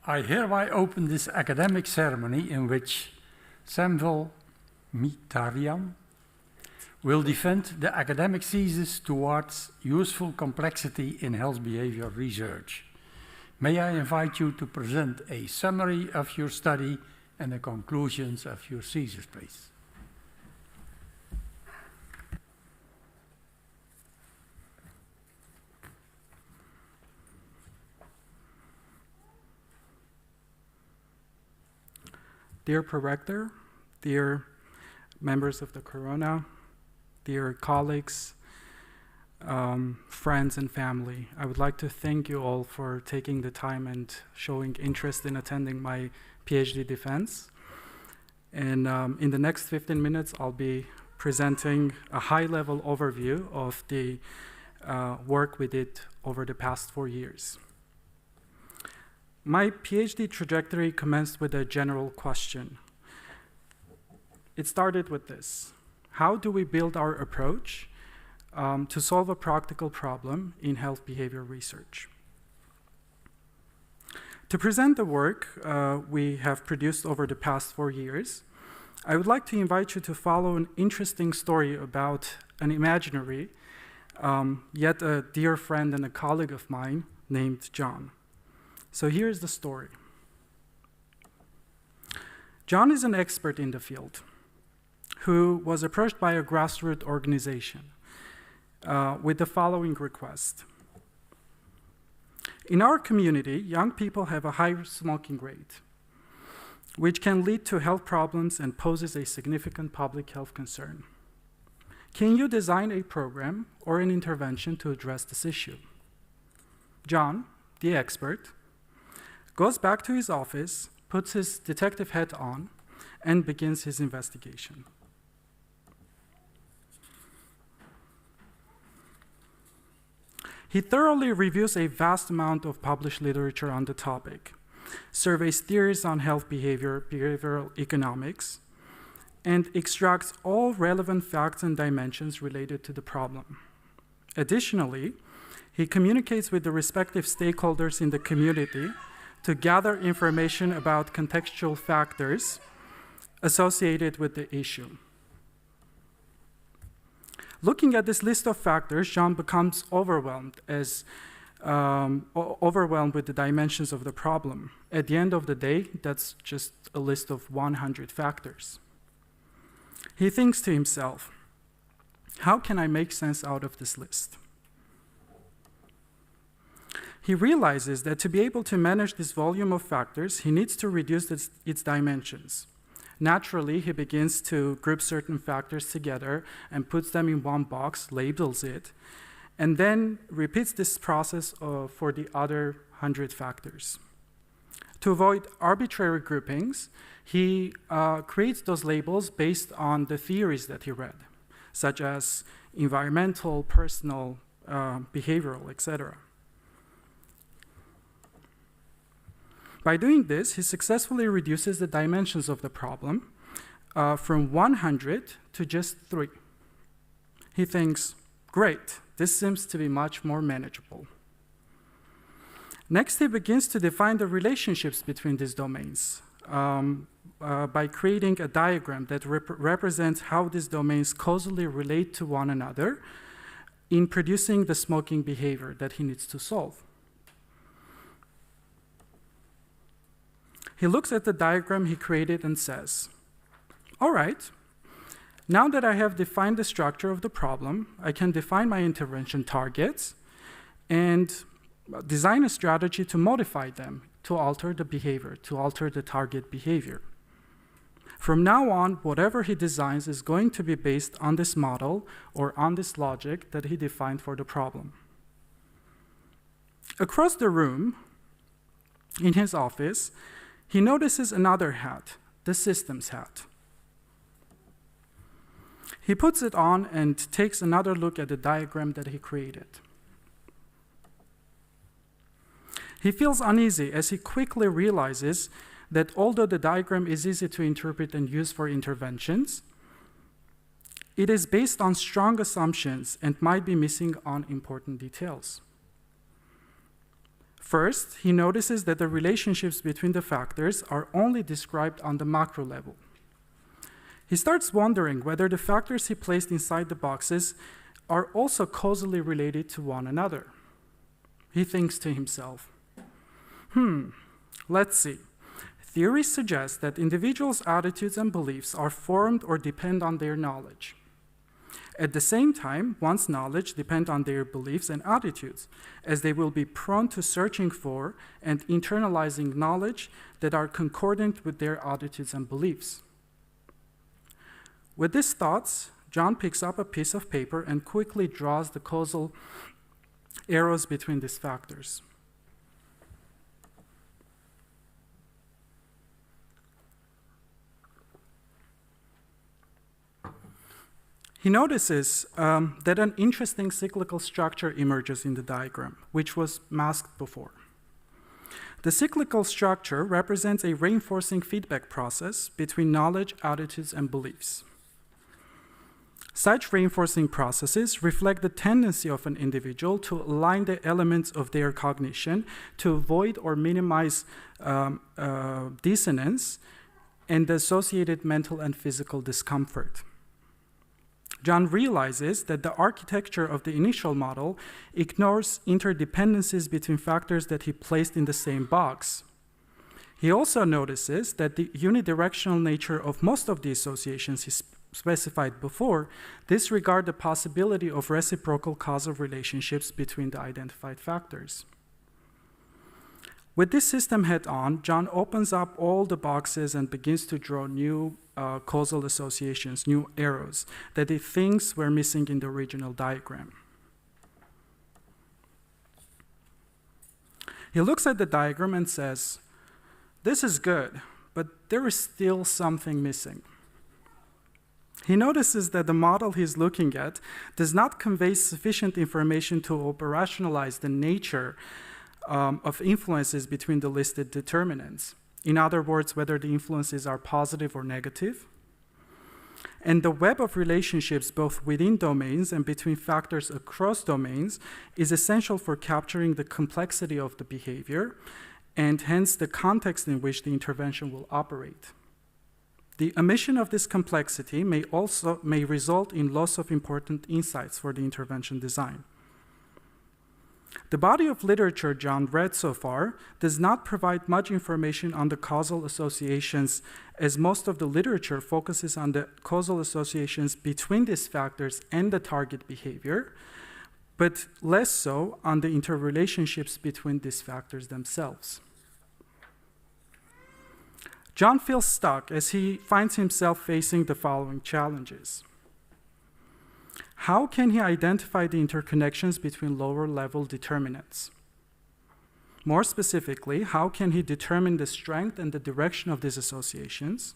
I hereby open this academic ceremony in which Samvel Mkhitaryan will defend the academic thesis towards useful complexity in health behavior research. May I invite you to present a summary of your study and the conclusions of your thesis, please. Dear Prorector, dear members of the Corona, dear colleagues, friends and family, I would like to thank you all for taking the time and showing interest in attending my PhD defense. And in the next 15 minutes, I'll be presenting a high-level overview of the work we did over the past 4 years. My PhD trajectory commenced with a general question. It started with this: how do we build our approach to solve a practical problem in health behavior research? To present the work we have produced over the past 4 years, I would like to invite you to follow an interesting story about an imaginary, yet a dear friend and a colleague of mine named John. So here's the story. John is an expert in the field who was approached by a grassroots organization with the following request. In our community, young people have a high smoking rate, which can lead to health problems and poses a significant public health concern. Can you design a program or an intervention to address this issue? John, the expert, goes back to his office, puts his detective hat on, and begins his investigation. He thoroughly reviews a vast amount of published literature on the topic, surveys theories on health behavior, behavioral economics, and extracts all relevant facts and dimensions related to the problem. Additionally, he communicates with the respective stakeholders in the community to gather information about contextual factors associated with the issue. Looking at this list of factors, John becomes overwhelmed with the dimensions of the problem. At the end of the day, that's just a list of 100 factors. He thinks to himself, how can I make sense out of this list? He realizes that to be able to manage this volume of factors, he needs to reduce its dimensions. Naturally, he begins to group certain factors together and puts them in one box, labels it, and then repeats this process for the other 100 factors. To avoid arbitrary groupings, he creates those labels based on the theories that he read, such as environmental, personal, behavioral, etc. By doing this, he successfully reduces the dimensions of the problem from 100 to just 3. He thinks, great, this seems to be much more manageable. Next, he begins to define the relationships between these domains by creating a diagram that represents how these domains causally relate to one another in producing the smoking behavior that he needs to solve. He looks at the diagram he created and says, all right, now that I have defined the structure of the problem, I can define my intervention targets and design a strategy to modify them, to alter the behavior, to alter the target behavior. From now on, whatever he designs is going to be based on this model or on this logic that he defined for the problem. Across the room, in his office, he notices another hat, the systems hat. He puts it on and takes another look at the diagram that he created. He feels uneasy as he quickly realizes that although the diagram is easy to interpret and use for interventions, it is based on strong assumptions and might be missing on important details. First, he notices that the relationships between the factors are only described on the macro level. He starts wondering whether the factors he placed inside the boxes are also causally related to one another. He thinks to himself, let's see. Theories suggest that individuals' attitudes and beliefs are formed or depend on their knowledge. At the same time, one's knowledge depends on their beliefs and attitudes, as they will be prone to searching for and internalizing knowledge that are concordant with their attitudes and beliefs. With these thoughts, John picks up a piece of paper and quickly draws the causal arrows between these factors. He notices that an interesting cyclical structure emerges in the diagram, which was masked before. The cyclical structure represents a reinforcing feedback process between knowledge, attitudes, and beliefs. Such reinforcing processes reflect the tendency of an individual to align the elements of their cognition to avoid or minimize dissonance and the associated mental and physical discomfort. John realizes that the architecture of the initial model ignores interdependencies between factors that he placed in the same box. He also notices that the unidirectional nature of most of the associations he specified before disregard the possibility of reciprocal causal relationships between the identified factors. With this system head on, John opens up all the boxes and begins to draw new causal associations, new arrows that he thinks were missing in the original diagram. He looks at the diagram and says, "This is good, but there is still something missing." He notices that the model he's looking at does not convey sufficient information to operationalize the nature of influences between the listed determinants. In other words, whether the influences are positive or negative. And the web of relationships both within domains and between factors across domains is essential for capturing the complexity of the behavior and hence the context in which the intervention will operate. The omission of this complexity may result in loss of important insights for the intervention design. The body of literature John read so far does not provide much information on the causal associations, as most of the literature focuses on the causal associations between these factors and the target behavior, but less so on the interrelationships between these factors themselves. John feels stuck as he finds himself facing the following challenges. How can he identify the interconnections between lower-level determinants? More specifically, how can he determine the strength and the direction of these associations?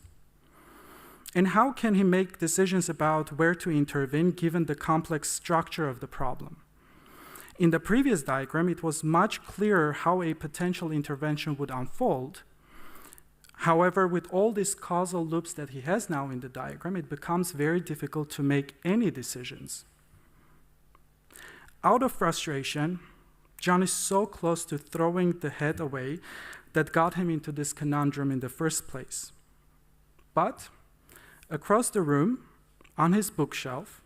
And how can he make decisions about where to intervene given the complex structure of the problem? In the previous diagram, it was much clearer how a potential intervention would unfold. However, with all these causal loops that he has now in the diagram, it becomes very difficult to make any decisions. Out of frustration, John is so close to throwing the head away that got him into this conundrum in the first place. But across the room, on his bookshelf,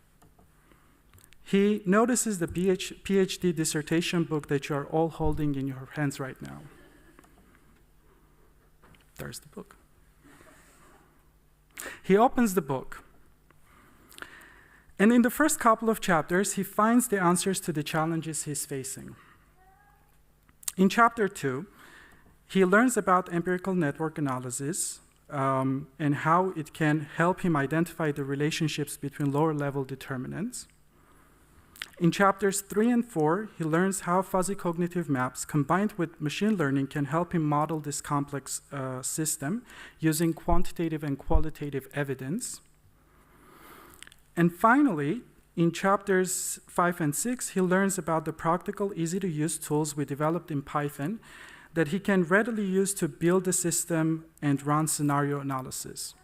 he notices the PhD dissertation book that you are all holding in your hands right now. There's the book. He opens the book. And in the first couple of chapters, he finds the answers to the challenges he's facing. In chapter 2, he learns about empirical network analysis and how it can help him identify the relationships between lower-level determinants. In chapters 3 and 4, he learns how fuzzy cognitive maps combined with machine learning can help him model this complex system using quantitative and qualitative evidence. And finally, in chapters 5 and 6, he learns about the practical, easy-to-use tools we developed in Python that he can readily use to build the system and run scenario analysis.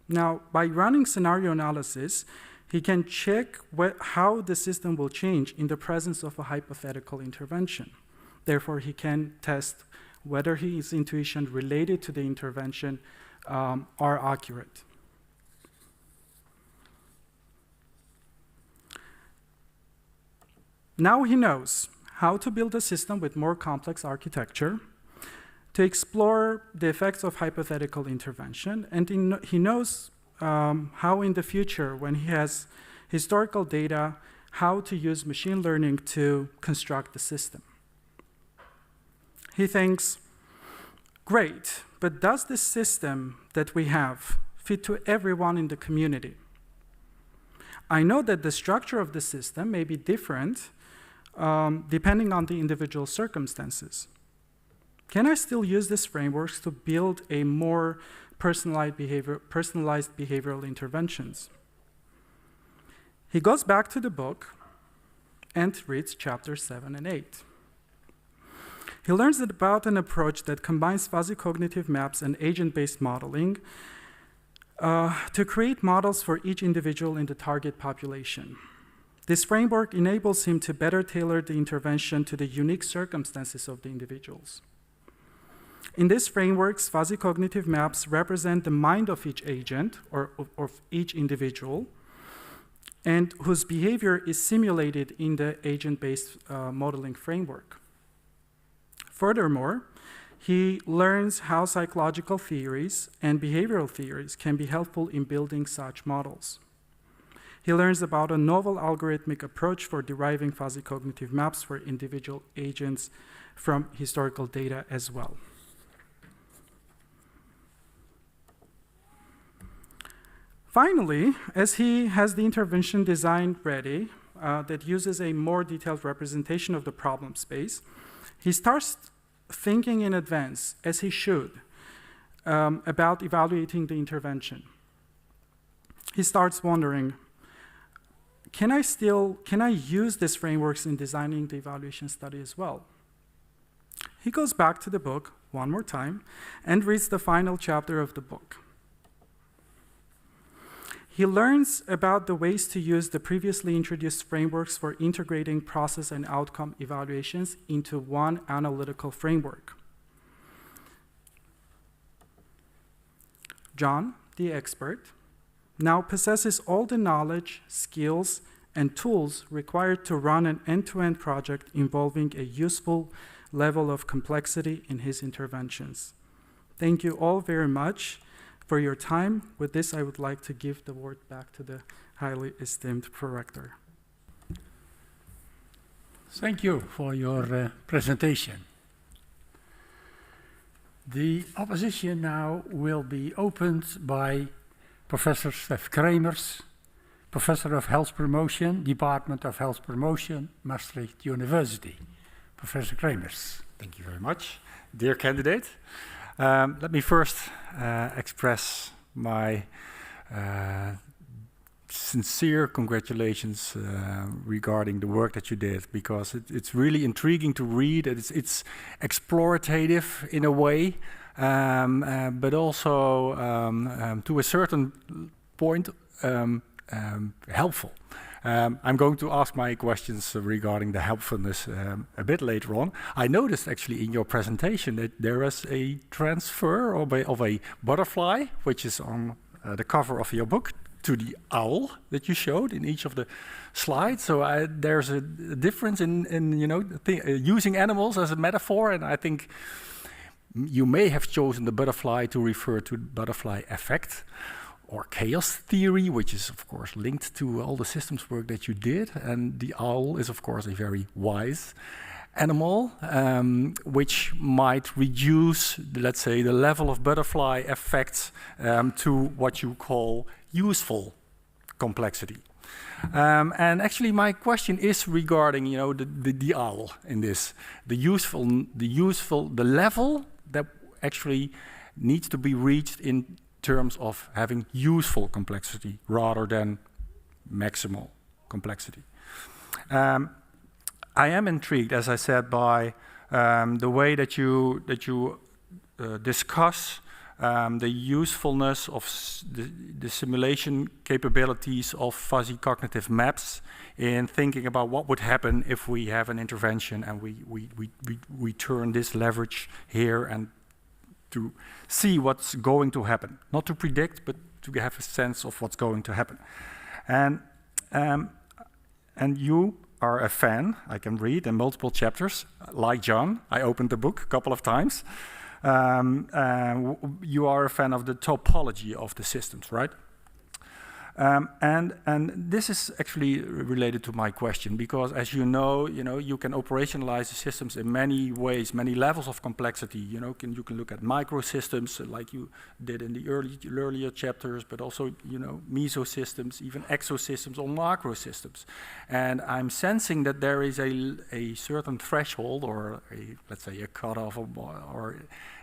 Now, by running scenario analysis, he can check how the system will change in the presence of a hypothetical intervention. Therefore, he can test whether his intuition related to the intervention are accurate. Now he knows how to build a system with more complex architecture, to explore the effects of hypothetical intervention, and he knows how in the future, when he has historical data, how to use machine learning to construct the system. He thinks, great, but does this system that we have fit to everyone in the community? I know that the structure of the system may be different depending on the individual circumstances. Can I still use these frameworks to build a more personalized behavioral interventions? He goes back to the book and reads chapters 7 and 8. He learns about an approach that combines fuzzy cognitive maps and agent-based modeling to create models for each individual in the target population. This framework enables him to better tailor the intervention to the unique circumstances of the individuals. In these frameworks, fuzzy cognitive maps represent the mind of each agent or of each individual, and whose behavior is simulated in the agent-based modeling framework. Furthermore, he learns how psychological theories and behavioral theories can be helpful in building such models. He learns about a novel algorithmic approach for deriving fuzzy cognitive maps for individual agents from historical data as well. Finally, as he has the intervention design ready that uses a more detailed representation of the problem space, he starts thinking in advance, as he should, about evaluating the intervention. He starts wondering, can I use these frameworks in designing the evaluation study as well? He goes back to the book one more time and reads the final chapter of the book. He learns about the ways to use the previously introduced frameworks for integrating process and outcome evaluations into one analytical framework. John, the expert, now possesses all the knowledge, skills, and tools required to run an end-to-end project involving a useful level of complexity in his interventions. Thank you all very much for your time. With this, I would like to give the word back to the highly esteemed prorector. Thank you for your presentation. The opposition now will be opened by Professor Stef Kremers, Professor of Health Promotion, Department of Health Promotion, Maastricht University. Professor Kremers. Thank you very much. Dear candidate, let me first express my sincere congratulations regarding the work that you did, because it's really intriguing to read. It's explorative in a way, but also to a certain point helpful. I'm going to ask my questions regarding the helpfulness a bit later on. I noticed actually in your presentation that there is a transfer of a butterfly, which is on the cover of your book, to the owl that you showed in each of the slides. So there's a difference in using animals as a metaphor, and I think you may have chosen the butterfly to refer to the butterfly effect, or chaos theory, which is of course linked to all the systems work that you did. And the owl is of course a very wise animal, which might reduce, let's say, the level of butterfly effects to what you call useful complexity. And actually my question is regarding, the owl in this, the level that actually needs to be reached in terms of having useful complexity rather than maximal complexity. I am intrigued, as I said, by the way that you discuss the usefulness of the simulation capabilities of fuzzy cognitive maps in thinking about what would happen if we have an intervention and we turn this leverage here, and to see what's going to happen. Not to predict, but to have a sense of what's going to happen. And you are a fan, I can read in multiple chapters, like John. I opened the book a couple of times. You are a fan of the topology of the systems, right? And this is actually related to my question, because as you know, you can operationalize the systems in many ways, many levels of complexity. You can look at microsystems like you did in the earlier chapters, but also mesosystems, even exosystems or macrosystems. And I'm sensing that there is a certain threshold, or let's say a cutoff, or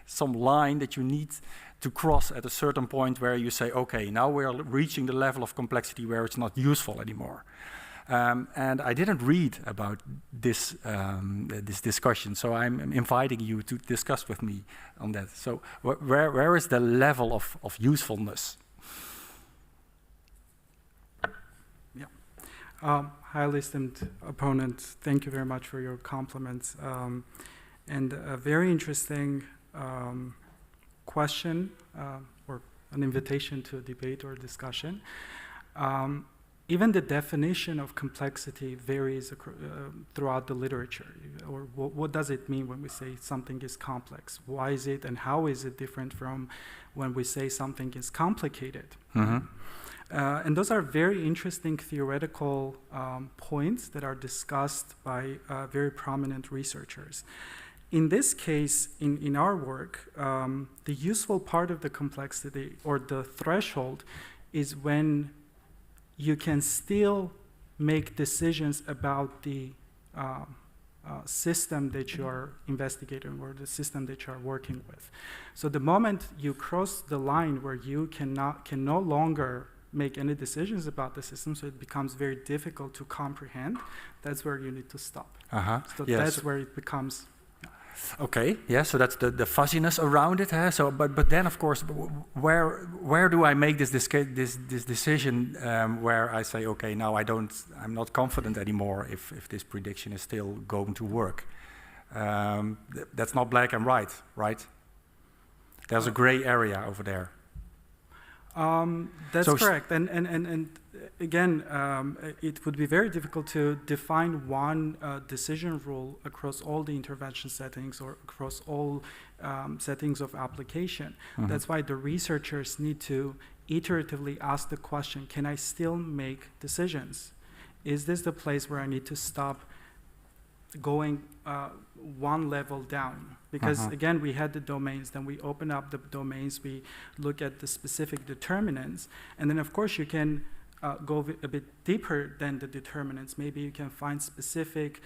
some line that you need to cross at a certain point where you say, okay, now we're reaching the level of complexity where it's not useful anymore. And I didn't read about this discussion, so I'm inviting you to discuss with me on that. So where is the level of usefulness? Yeah. Highly esteemed opponent, thank you very much for your compliments. And a very interesting question or an invitation to a debate or discussion. Even the definition of complexity varies throughout the literature. Or what does it mean when we say something is complex? Why is it and how is it different from when we say something is complicated? Mm-hmm. And those are very interesting theoretical points that are discussed by very prominent researchers. In this case, in our work, the useful part of the complexity or the threshold is when you can still make decisions about the system that you are investigating or the system that you are working with. So the moment you cross the line where you can no longer make any decisions about the system, so it becomes very difficult to comprehend, that's where you need to stop. So yes. That's where it becomes. Okay, yeah, so that's the fuzziness around it. So, but then, of course, where do I make this decision where I say, okay, now I'm not confident anymore if this prediction is still going to work? That's not black and white, right? There's a gray area over there. That's correct, and again, it would be very difficult to define one decision rule across all the intervention settings or across all settings of application. Mm-hmm. That's why the researchers need to iteratively ask the question, can I still make decisions? Is this the place where I need to stop going one level down? Because again, we had the domains, then we open up the domains, we look at the specific determinants, and then of course you can go a bit deeper than the determinants. Maybe you can find specific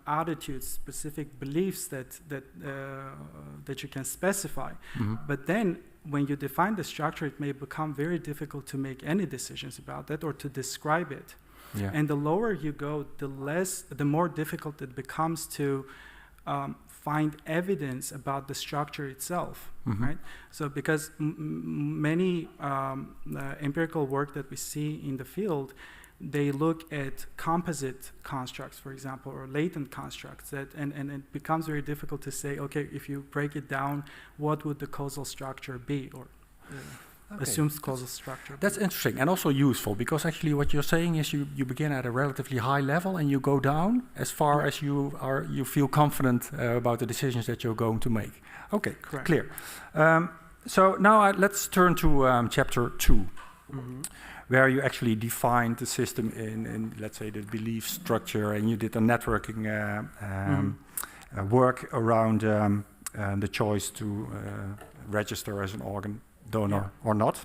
attitudes, specific beliefs that you can specify. Mm-hmm. But then when you define the structure, it may become very difficult to make any decisions about that or to describe it. Yeah. And the lower you go, the more difficult it becomes to find evidence about the structure itself, mm-hmm. right? So because many empirical work that we see in the field, they look at composite constructs, for example, or latent constructs, and it becomes very difficult to say, okay, if you break it down, what would the causal structure be, or assumes causal structure. That's interesting and also useful, because actually what you're saying is you begin at a relatively high level and you go down as far as you feel confident about the decisions that you're going to make. Okay, correct. Clear. So now let's turn to chapter 2, mm-hmm. where you actually defined the system in let's say the belief structure, and you did a networking work around the choice to register as an organ donor or not.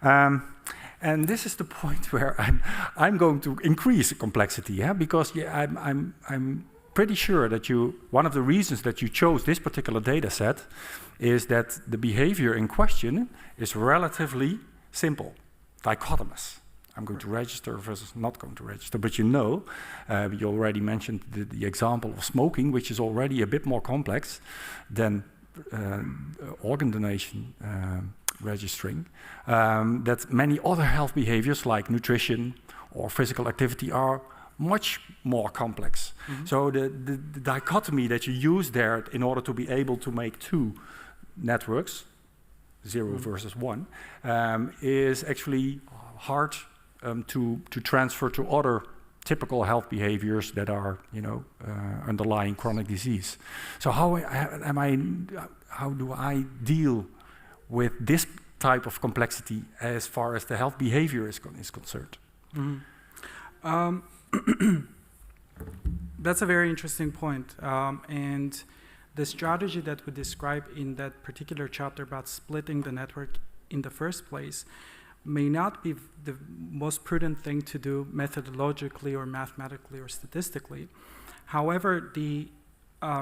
And this is the point where I'm going to increase the complexity, because I'm pretty sure that one of the reasons that you chose this particular data set is that the behavior in question is relatively simple, dichotomous. I'm going to register versus not going to register. But you already mentioned the example of smoking, which is already a bit more complex than organ donation registering, that many other health behaviors like nutrition or physical activity are much more complex. So the dichotomy that you use there in order to be able to make two networks, 0 versus 1, is actually hard to transfer to other typical health behaviors that are, underlying chronic disease. So how do I deal with this type of complexity as far as the health behavior is concerned? That's a very interesting point. And the strategy that we describe in that particular chapter about splitting the network in the first place may not be the most prudent thing to do methodologically or mathematically or statistically. However, the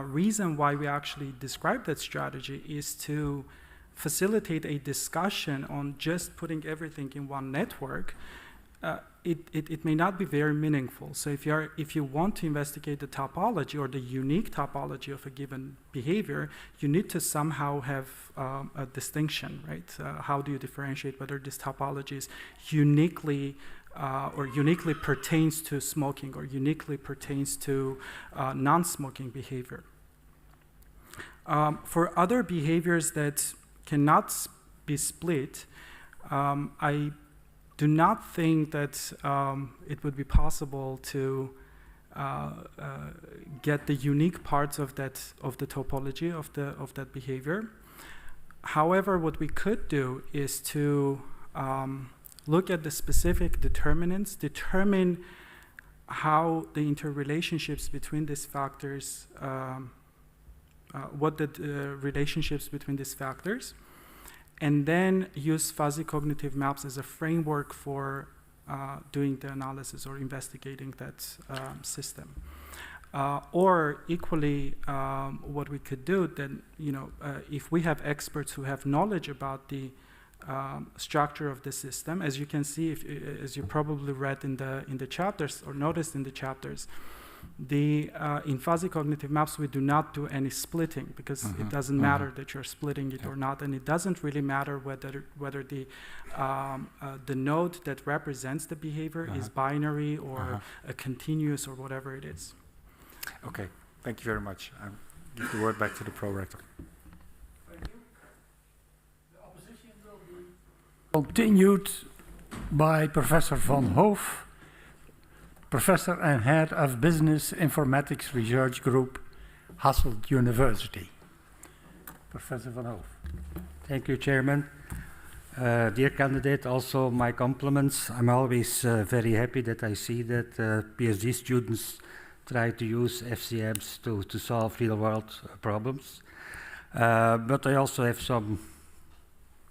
reason why we actually describe that strategy is to facilitate a discussion on just putting everything in one network. It may not be very meaningful. So if you want to investigate the topology or the unique topology of a given behavior, you need to somehow have a distinction, right? How do you differentiate whether this topology is uniquely pertains to smoking or uniquely pertains to non-smoking behavior? For other behaviors that cannot be split, I do not think that it would be possible to get the unique parts of the topology of that behavior. However, what we could do is to look at the specific determinants, determine how the interrelationships between these factors, what the relationships between these factors, and then use fuzzy cognitive maps as a framework for doing the analysis or investigating that system. Or equally, what we could do then, if we have experts who have knowledge about the structure of the system, as you can see, as you probably read in the chapters or noticed in the chapters, in fuzzy cognitive maps, we do not do any splitting because it doesn't matter that you're splitting it or not, and it doesn't really matter whether the node that represents the behavior is binary or a continuous or whatever it is. Okay, thank you very much. I'll give the word back to the pro-rector. Thank you. The opposition will be continued by Professor Van Hoof, Professor and Head of Business Informatics Research Group, Hasselt University. Professor Van Hoof. Thank you, Chairman. Dear candidate, also my compliments. I'm always very happy that I see that PhD students try to use FCMs to solve real-world problems. But I also have some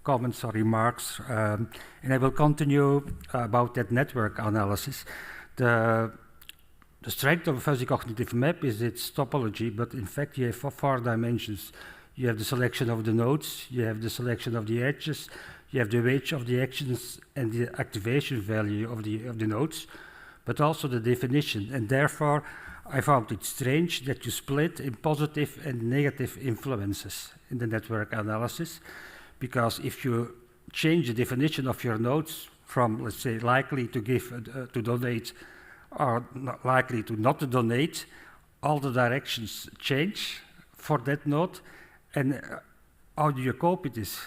comments or remarks, and I will continue about that network analysis. The strength of a fuzzy cognitive map is its topology, but in fact you have four dimensions. You have the selection of the nodes, you have the selection of the edges, you have the weight of the actions and the activation value of the nodes, but also the definition. And therefore, I found it strange that you split in positive and negative influences in the network analysis, because if you change the definition of your nodes from, let's say, likely to give, to donate, or not likely to not to donate, all the directions change for that node. And how do you cope with this?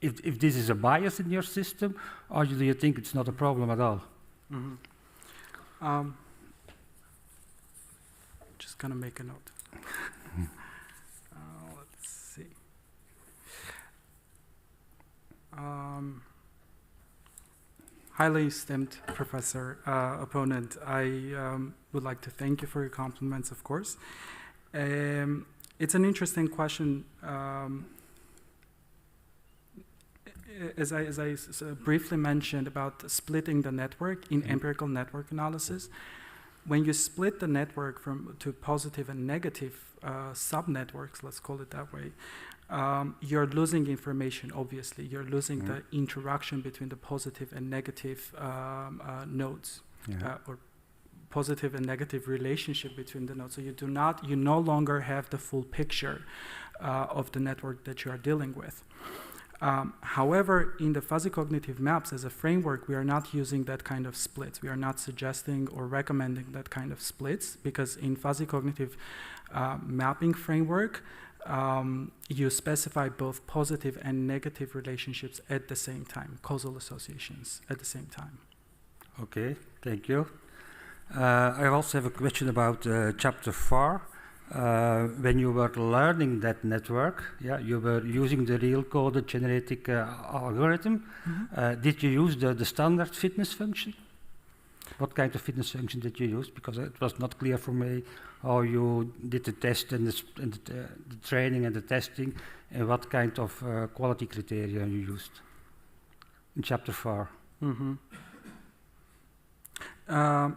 If this is a bias in your system, or do you think it's not a problem at all? Just gonna make a note. Let's see. Highly esteemed professor, opponent, I would like to thank you for your compliments, of course. It's an interesting question. As I briefly mentioned about splitting the network in empirical network analysis, when you split the network to positive and negative subnetworks, let's call it that way, you're losing information, obviously. You're losing the interaction between the positive and negative nodes, or positive and negative relationship between the nodes. So you no longer have the full picture of the network that you are dealing with. However, in the fuzzy cognitive maps as a framework, we are not using that kind of splits. We are not suggesting or recommending that kind of splits, because in fuzzy cognitive mapping framework, you specify both positive and negative relationships at the same time, causal associations at the same time. Okay, thank you. I also have a question about chapter 4. When you were learning that network, you were using the real coded genetic algorithm. Did you use the standard fitness function? What kind of fitness function did you use? Because it was not clear for me how you did the test and the training and the testing, and what kind of quality criteria you used in chapter 4.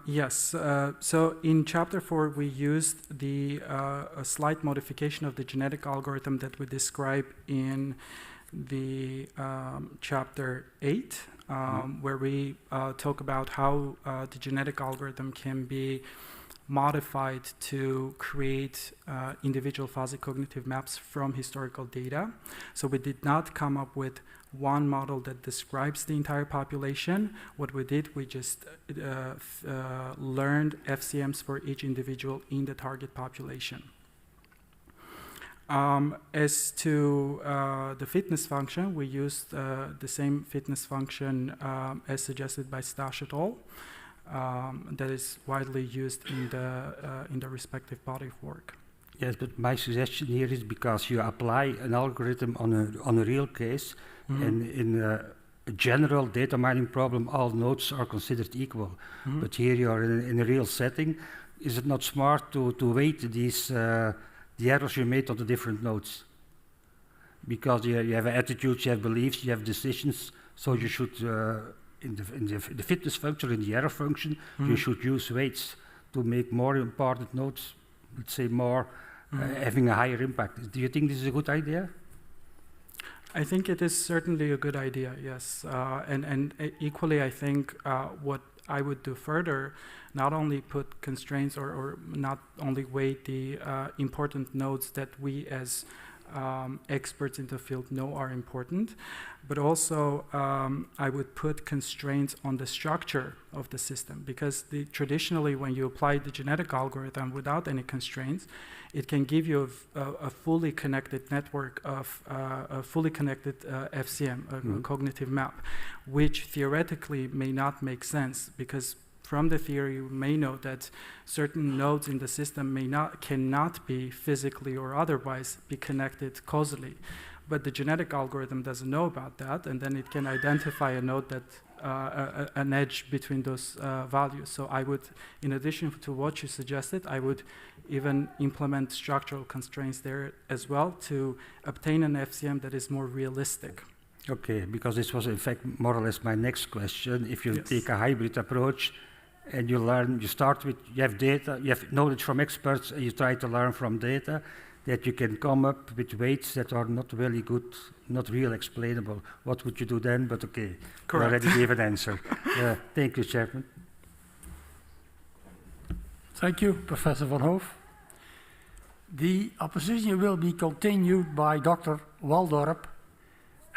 Yes, so in chapter 4 we used a slight modification of the genetic algorithm that we describe in the chapter 8, where we talk about how the genetic algorithm can be modified to create individual fuzzy cognitive maps from historical data. So we did not come up with one model that describes the entire population. What we did, we just learned FCMs for each individual in the target population. As to the fitness function, we used the same fitness function as suggested by Stash et al. That is widely used in the respective body of work. Yes, but my suggestion here is because you apply an algorithm on a real case, and in a general data mining problem, all nodes are considered equal. But here you are in a real setting. Is it not smart to weight these the errors you made on the different nodes? Because you have attitudes, you have beliefs, you have decisions. So you should in the fitness function, in the error function, you should use weights to make more important nodes, let's say more, having a higher impact. Do you think this is a good idea? I think it is certainly a good idea, yes. And equally, I think what I would do further, not only put constraints or not only weight the important nodes that we as experts in the field know are important, but also I would put constraints on the structure of the system, because traditionally when you apply the genetic algorithm without any constraints, it can give you a fully connected network of a fully connected FCM, a cognitive map, which theoretically may not make sense, because from the theory you may know that certain nodes in the system cannot be physically or otherwise be connected causally. But the genetic algorithm doesn't know about that, and then it can identify a node that an edge between those values. So I would, in addition to what you suggested, I would even implement structural constraints there as well to obtain an FCM that is more realistic. Okay, because this was in fact more or less my next question. If you take a hybrid approach and you learn, you start with, you have data, you have knowledge from experts, and you try to learn from data, that you can come up with weights that are not really good, not real explainable. What would you do then? But okay, you already gave an answer. Thank you, Chairman. Thank you, Professor Van Hoof. The opposition will be continued by Dr. Waldorp,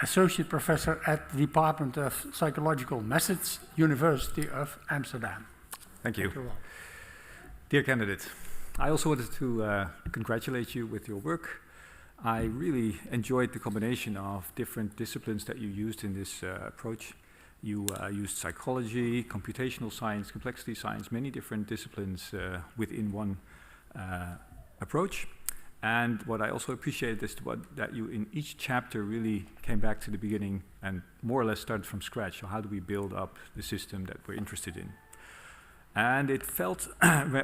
Associate Professor at the Department of Psychological Methods, University of Amsterdam. Thank you. Dear candidate, I also wanted to congratulate you with your work. I really enjoyed the combination of different disciplines that you used in this approach. You used psychology, computational science, complexity science, many different disciplines within one approach. And what I also appreciated is that you in each chapter really came back to the beginning and more or less started from scratch. So how do we build up the system that we're interested in? And it felt,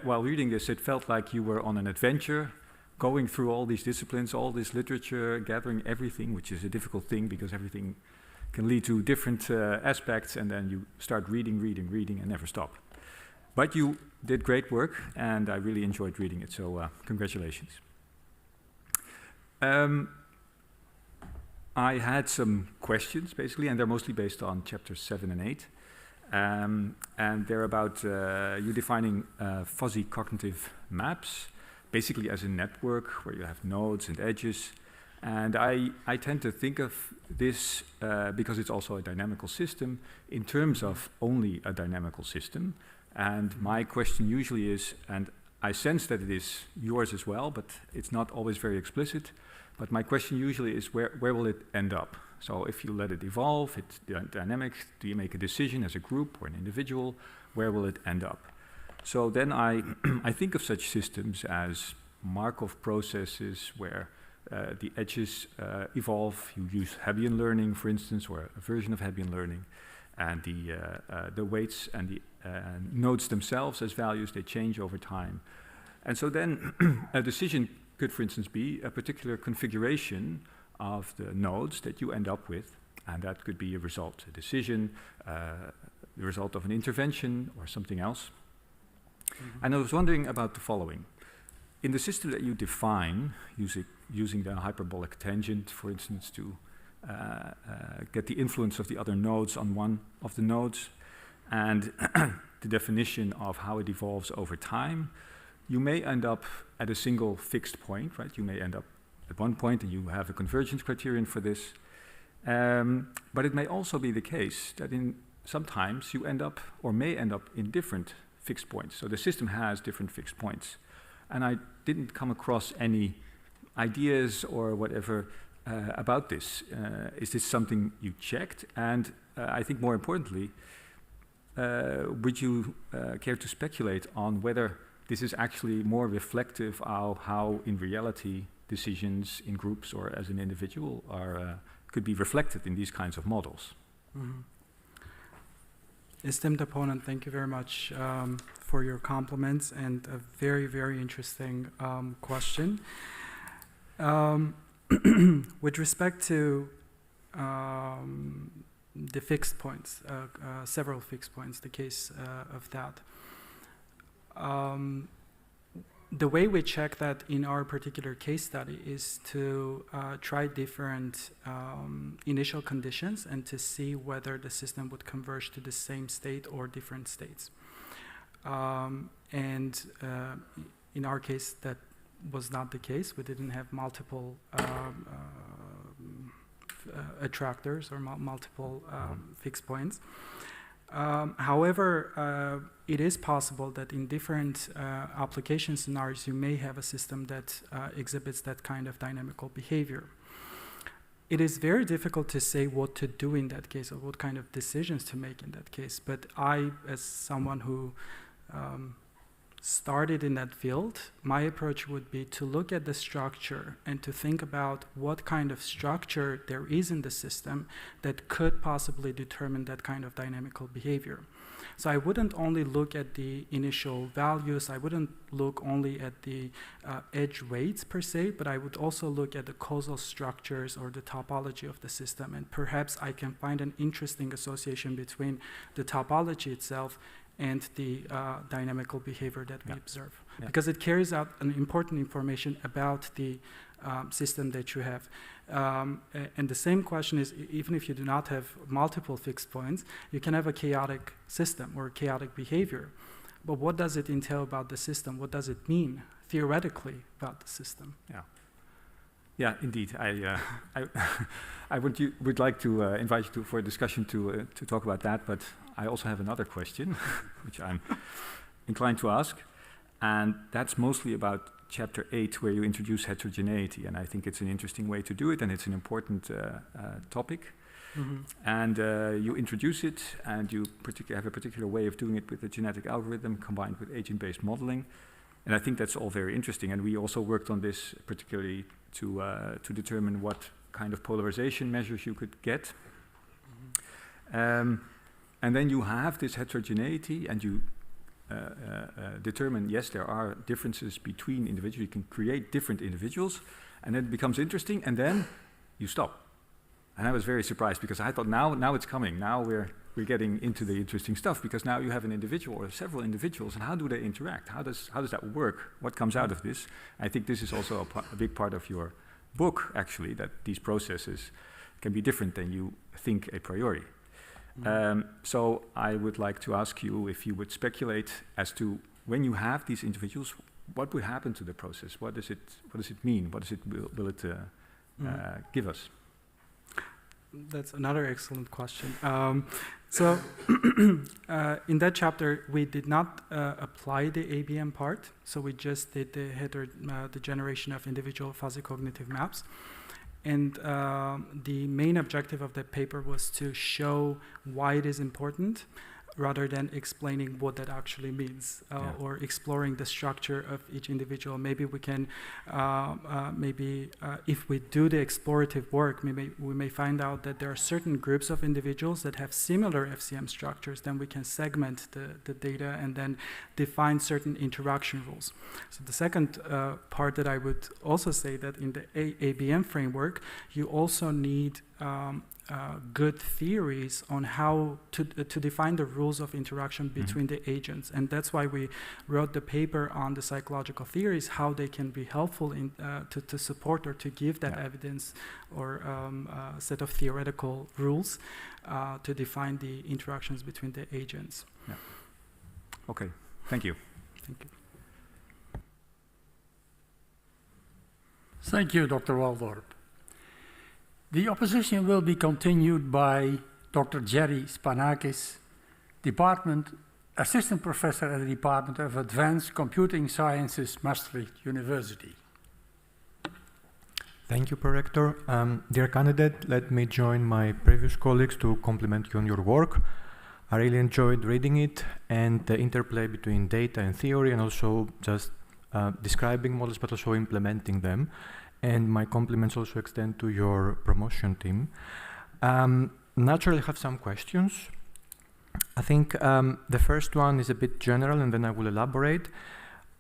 while reading this, it felt like you were on an adventure, going through all these disciplines, all this literature, gathering everything, which is a difficult thing because everything can lead to different aspects, and then you start reading, and never stop. But you did great work, and I really enjoyed reading it, so congratulations. I had some questions, basically, and they're mostly based on chapters 7 and 8. And they're about you defining fuzzy cognitive maps, basically as a network where you have nodes and edges. And I tend to think of this, because it's also a dynamical system, in terms of only a dynamical system. And my question usually is, and I sense that it is yours as well, but it's not always very explicit, but my question usually is where will it end up? So if you let it evolve, it's dynamic, do you make a decision as a group or an individual, where will it end up? So then I think of such systems as Markov processes where the edges evolve. You use Hebbian learning, for instance, or a version of Hebbian learning, and the weights and the nodes themselves as values, they change over time. And so then a decision could, for instance, be a particular configuration of the nodes that you end up with, and that could be a result, a decision, the result of an intervention, or something else. And I was wondering about the following. In the system that you define, using the hyperbolic tangent, for instance, to get the influence of the other nodes on one of the nodes, and the definition of how it evolves over time, you may end up at a single fixed point, right? You may end up at one point and you have a convergence criterion for this. But it may also be the case that sometimes you end up, or may end up, in different fixed points. So the system has different fixed points. And I didn't come across any ideas or whatever about this. Is this something you checked? And I think more importantly, would you care to speculate on whether this is actually more reflective of how in reality decisions in groups or as an individual could be reflected in these kinds of models? Mm-hmm. Esteemed opponent, thank you very much for your compliments and a very, very interesting question. With respect to the fixed points, several fixed points, the case of that. The way we check that in our particular case study is to try different initial conditions and to see whether the system would converge to the same state or different states. And in our case, that was not the case. We didn't have multiple attractors or multiple fixed points. However, it is possible that in different application scenarios, you may have a system that exhibits that kind of dynamical behavior. It is very difficult to say what to do in that case or what kind of decisions to make in that case. But I, as someone who started in that field, my approach would be to look at the structure and to think about what kind of structure there is in the system that could possibly determine that kind of dynamical behavior. So I wouldn't only look at the initial values, I wouldn't look only at the edge weights per se, but I would also look at the causal structures or the topology of the system, and perhaps I can find an interesting association between the topology itself and the dynamical behavior that we observe. Because it carries out an important information about the system that you have. And the same question is, even if you do not have multiple fixed points, you can have a chaotic system or chaotic behavior. But what does it entail about the system? What does it mean theoretically about the system? Yeah, indeed. I would like to invite you for a discussion to talk about that, but I also have another question, which I'm inclined to ask, and that's mostly about Chapter 8, where you introduce heterogeneity, and I think it's an interesting way to do it, and it's an important topic. Mm-hmm. And you introduce it, and you have a particular way of doing it with a genetic algorithm combined with agent-based modeling. And I think that's all very interesting. And we also worked on this particularly to determine what kind of polarization measures you could get. Mm-hmm. And then you have this heterogeneity, and you determine, yes, there are differences between individuals. You can create different individuals, and then it becomes interesting, and then you stop. And I was very surprised because I thought, now it's coming. Now we're getting into the interesting stuff, because now you have an individual or several individuals, and how do they interact? How does that work? What comes out of this? I think this is also a big part of your book, actually, that these processes can be different than you think a priori. So I would like to ask you if you would speculate as to when you have these individuals, what would happen to the process? What does it mean? What does it will it give us? That's another excellent question. So in that chapter, we did not apply the ABM part. So we just did the generation of individual fuzzy cognitive maps. And the main objective of that paper was to show why it is important, rather than explaining what that actually means, or exploring the structure of each individual. Maybe we can, if we do the explorative work, we may find out that there are certain groups of individuals that have similar FCM structures. Then we can segment the data and then define certain interaction rules. So the second part that I would also say that in the ABM framework, you also need good theories on how to define the rules of interaction between the agents. And that's why we wrote the paper on the psychological theories, how they can be helpful in to support or to give that evidence or set of theoretical rules to define the interactions between the agents. Yeah. Okay, thank you. Thank you. Thank you, Dr. Waldorp. The opposition will be continued by Dr. Jerry Spanakis, Assistant Professor at the Department of Advanced Computing Sciences, Maastricht University. Thank you, Prorector. Dear candidate, let me join my previous colleagues to compliment you on your work. I really enjoyed reading it and the interplay between data and theory, and also just describing models, but also implementing them. And my compliments also extend to your promotion team. Naturally, I have some questions. I think the first one is a bit general, and then I will elaborate.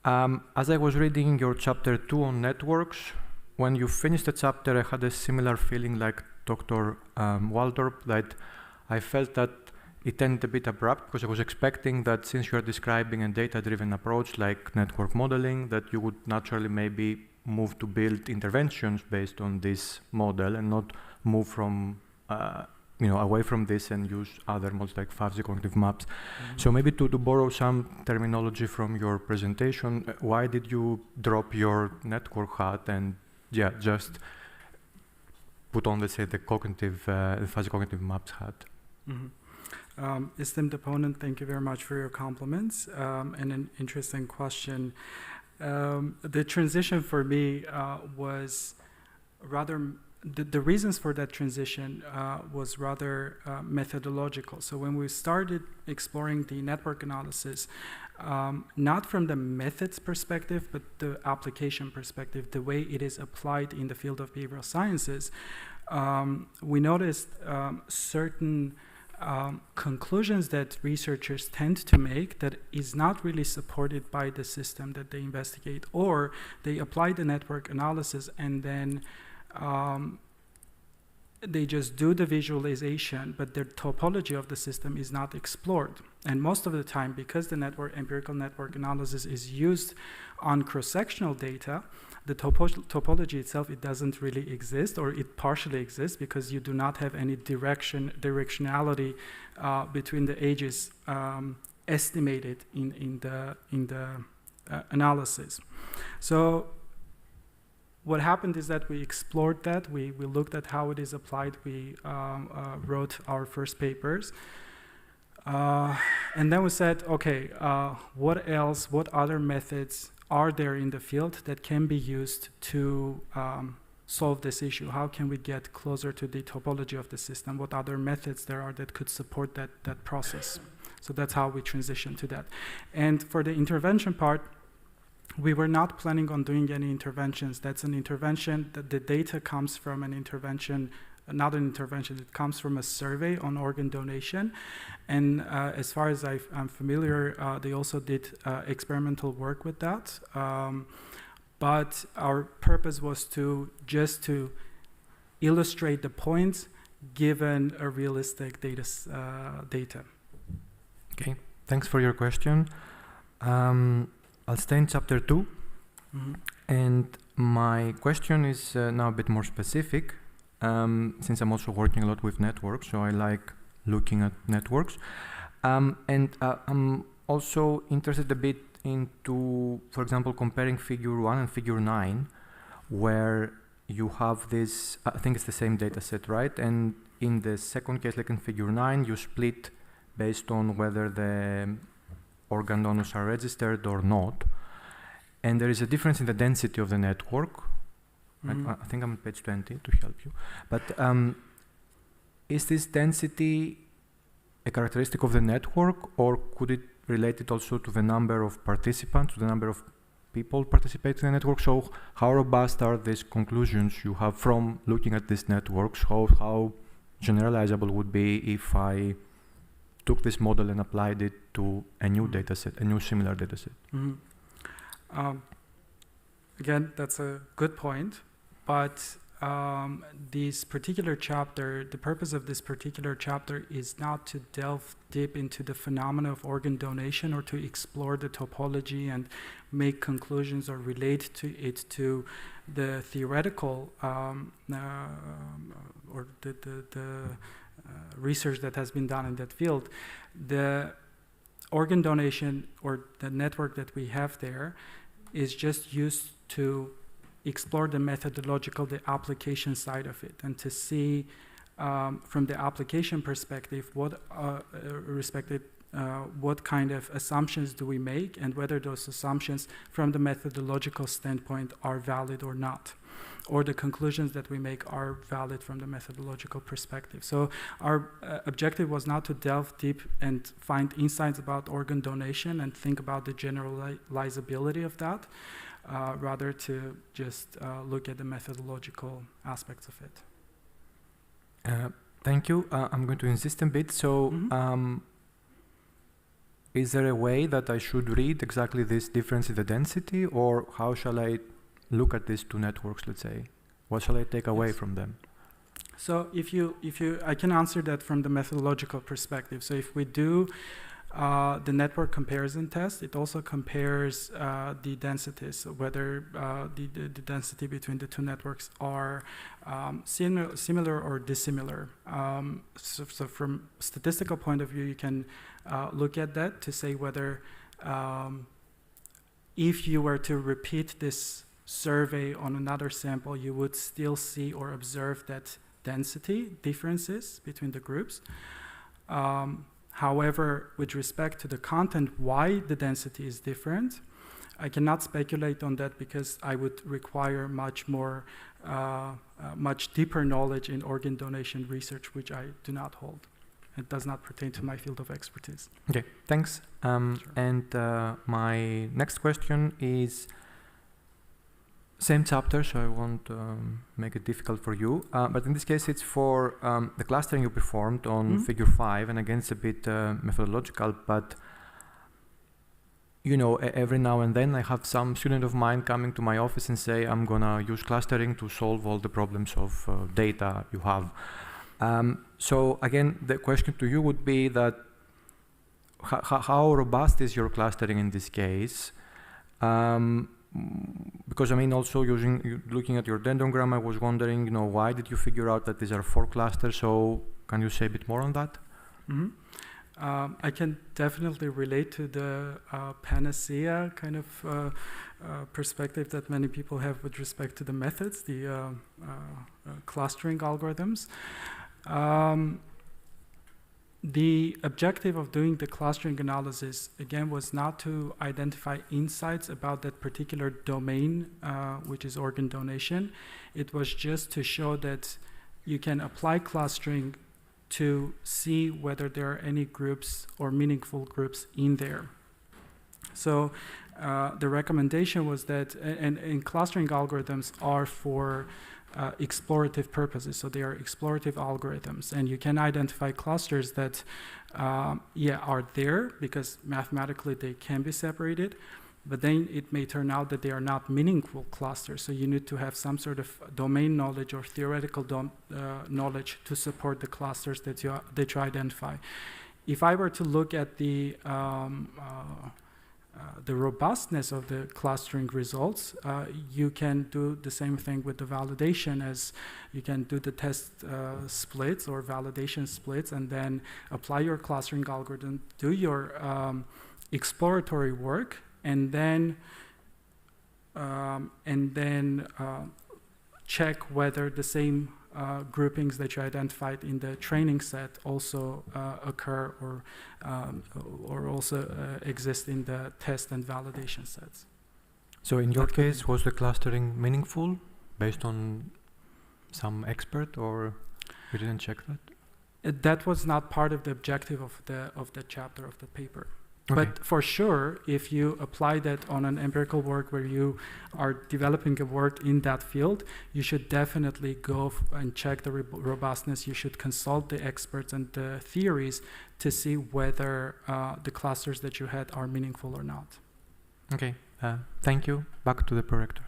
As I was reading your chapter 2 on networks, when you finished the chapter, I had a similar feeling like Dr. Waldorp, that I felt that it ended a bit abrupt, because I was expecting that since you are describing a data-driven approach like network modeling, that you would naturally maybe move to build interventions based on this model and not move from away from this and use other models like fuzzy cognitive maps. So maybe to borrow some terminology from your presentation, why did you drop your network hat and just put on, let's say, the fuzzy cognitive maps hat? Esteemed opponent, thank you very much for your compliments and an interesting question. The transition for me was rather, the reasons for that transition was rather methodological. So when we started exploring the network analysis, not from the methods perspective, but the application perspective, the way it is applied in the field of behavioral sciences, we noticed certain conclusions that researchers tend to make that is not really supported by the system that they investigate, or they apply the network analysis and then they just do the visualization, but their topology of the system is not explored. And most of the time, because the empirical network analysis is used on cross-sectional data, the topology itself, it doesn't really exist, or it partially exists, because you do not have any directionality between the ages estimated in the analysis. So what happened is that we explored that, we looked at how it is applied, we wrote our first papers, and then we said, okay, what else, what other methods are there in the field that can be used to solve this issue? How can we get closer to the topology of the system? What other methods there are that could support that process? So that's how we transitioned to that. And for the intervention part, we were not planning on doing any interventions. That's an intervention, that the data comes from an intervention, not an intervention, it comes from a survey on organ donation. And as far as I'm familiar, they also did experimental work with that. But our purpose was just to illustrate the points given a realistic data. Okay, thanks for your question. I'll stay in chapter 2. And my question is now a bit more specific. Since I'm also working a lot with networks, so I like looking at networks. I'm also interested a bit into, for example, comparing figure 1 and figure 9, where you have this, I think it's the same data set, right? And in the second case, like in figure 9, you split based on whether the organ donors are registered or not. And there is a difference in the density of the network. I think I'm on page 20 to help you. But is this density a characteristic of the network, or could it relate it also to the number of participants, to the number of people participating in the network? So how robust are these conclusions you have from looking at these networks? How generalizable would be if I took this model and applied it to a new data set, a new similar data set? Again, that's a good point, but this particular chapter, the purpose of this particular chapter is not to delve deep into the phenomena of organ donation or to explore the topology and make conclusions or relate it to the theoretical or the research that has been done in that field. The organ donation or the network that we have there is just used to explore the methodological, the application side of it, and to see from the application perspective what kind of assumptions do we make and whether those assumptions from the methodological standpoint are valid or not, or the conclusions that we make are valid from the methodological perspective. So our objective was not to delve deep and find insights about organ donation and think about the generalizability of that, rather to just look at the methodological aspects of it. Thank you. I'm going to insist a bit. So is there a way that I should read exactly this difference in the density, or how shall I look at these two networks, let's say? What shall I take away from them? So I can answer that from the methodological perspective. So if we do the network comparison test, it also compares the densities, whether the density between the two networks are similar or dissimilar. So from statistical point of view, you can look at that to say whether if you were to repeat this survey on another sample, you would still see or observe that density differences between the groups. However, with respect to the content, why the density is different, I cannot speculate on that because I would require much deeper knowledge in organ donation research, which I do not hold. It does not pertain to my field of expertise. Okay, thanks. Sure. And my next question is same chapter, so I won't make it difficult for you. But in this case, it's for the clustering you performed on figure 5, and again, it's a bit methodological, but you know, every now and then I have some student of mine coming to my office and say, I'm gonna use clustering to solve all the problems of data you have. So again, the question to you would be that how robust is your clustering in this case? Because I mean, also looking at your dendrogram, I was wondering, you know, why did you figure out that these are 4 clusters? So can you say a bit more on that? I can definitely relate to the panacea kind of perspective that many people have with respect to the methods, the clustering algorithms. The objective of doing the clustering analysis, again, was not to identify insights about that particular domain, which is organ donation. It was just to show that you can apply clustering to see whether there are any groups or meaningful groups in there. So the recommendation was that, and clustering algorithms are for explorative purposes, so they are explorative algorithms, and you can identify clusters that are there because mathematically they can be separated, but then it may turn out that they are not meaningful clusters, so you need to have some sort of domain knowledge or theoretical knowledge to support the clusters that you identify. If I were to look at the the robustness of the clustering results, you can do the same thing with the validation, as you can do the test splits or validation splits and then apply your clustering algorithm, do your exploratory work, and then check whether the same groupings that you identified in the training set also occur or also exist in the test and validation sets. So in your case, was the clustering meaningful based on some expert, or you didn't check that? That was not part of the objective of the chapter of the paper. Okay. But for sure, if you apply that on an empirical work where you are developing a work in that field, you should definitely go and check the robustness. You should consult the experts and the theories to see whether the clusters that you had are meaningful or not. Okay, thank you. Back to the prorector.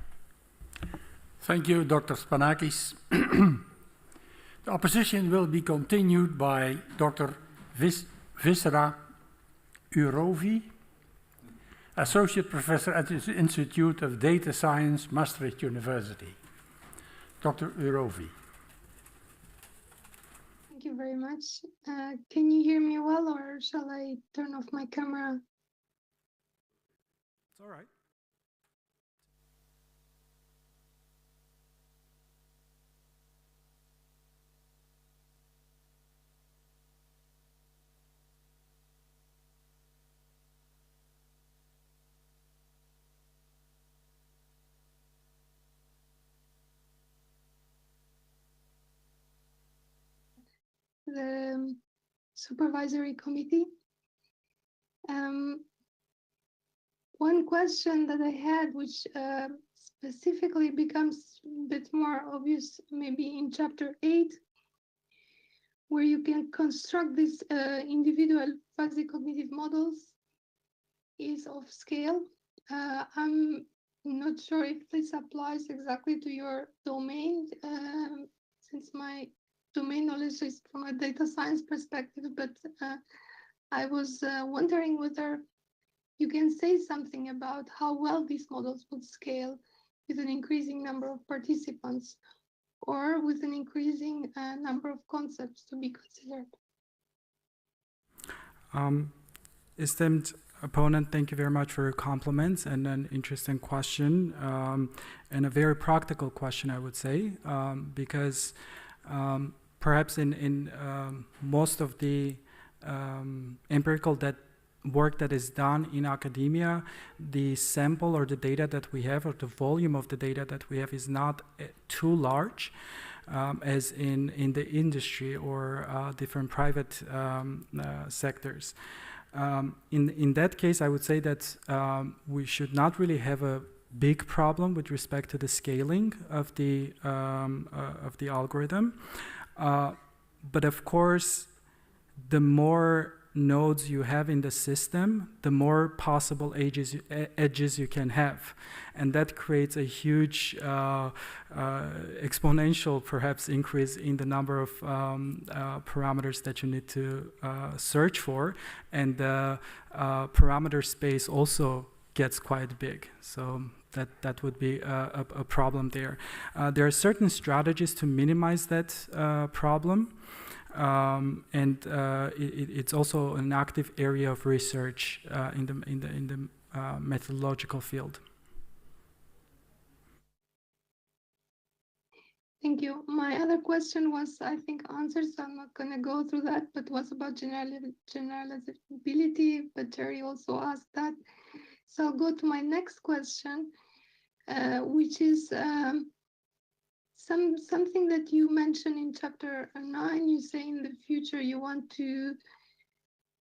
Thank you, Dr. Spanakis. The opposition will be continued by Dr. Visera Urovi, Associate Professor at the Institute of Data Science, Maastricht University. Dr. Urovi. Thank you very much. Can you hear me well, or shall I turn off my camera? It's all right. The supervisory committee. One question that I had, which specifically becomes a bit more obvious maybe in chapter 8, where you can construct these individual fuzzy cognitive models, is of scale. I'm not sure if this applies exactly to your domain, since my domain knowledge is from a data science perspective, but I was wondering whether you can say something about how well these models would scale with an increasing number of participants or with an increasing number of concepts to be considered. Esteemed opponent, thank you very much for your compliments and an interesting question, and a very practical question, I would say, because perhaps in most of the empirical work that is done in academia, the sample or the data that we have, or the volume of the data that we have, is not too large as in the industry or different private sectors. In that case, I would say that we should not really have a big problem with respect to the scaling of the algorithm. But of course, the more nodes you have in the system, the more possible edges you can have. And that creates a huge exponential, perhaps, increase in the number of parameters that you need to search for. And the parameter space also gets quite big. So that would be a problem there. There are certain strategies to minimize that problem. And it's also an active area of research in the methodological field. Thank you. My other question was, I think, answered, so I'm not going to go through that, but was about generalizability, but Jerry also asked that. So I'll go to my next question, which is something that you mentioned in chapter 9. You say in the future you want to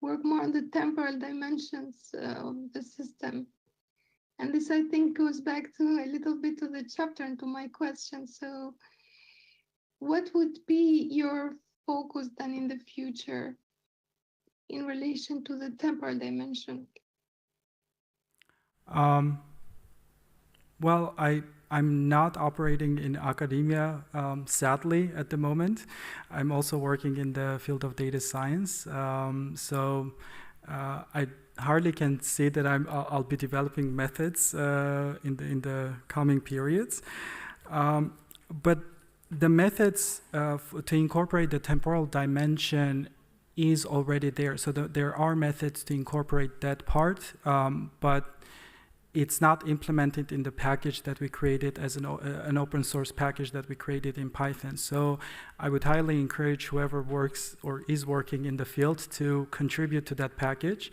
work more on the temporal dimensions of the system. And this, I think, goes back to a little bit to the chapter and to my question. So what would be your focus then in the future in relation to the temporal dimension? Well, I'm not operating in academia, sadly, at the moment. I'm also working in the field of data science. So I hardly can say that I'll be developing methods in the coming periods. But the methods to incorporate the temporal dimension is already there. So there are methods to incorporate that part, but it's not implemented in the package that we created as an open source package that we created in Python. So I would highly encourage whoever works or is working in the field to contribute to that package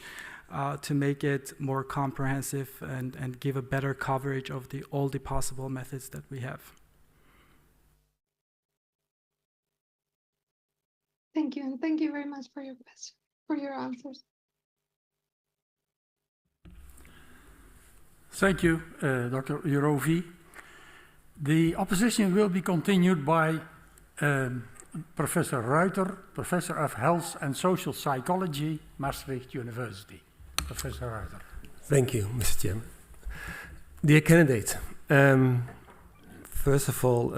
to make it more comprehensive and give a better coverage of all the possible methods that we have. Thank you, and thank you very much for your question, for your answers. Thank you, Dr. Jurovi. The opposition will be continued by Professor Reuter, Professor of Health and Social Psychology, Maastricht University. Professor Reuter. Thank you, Mr. Chairman. Dear candidate, first of all,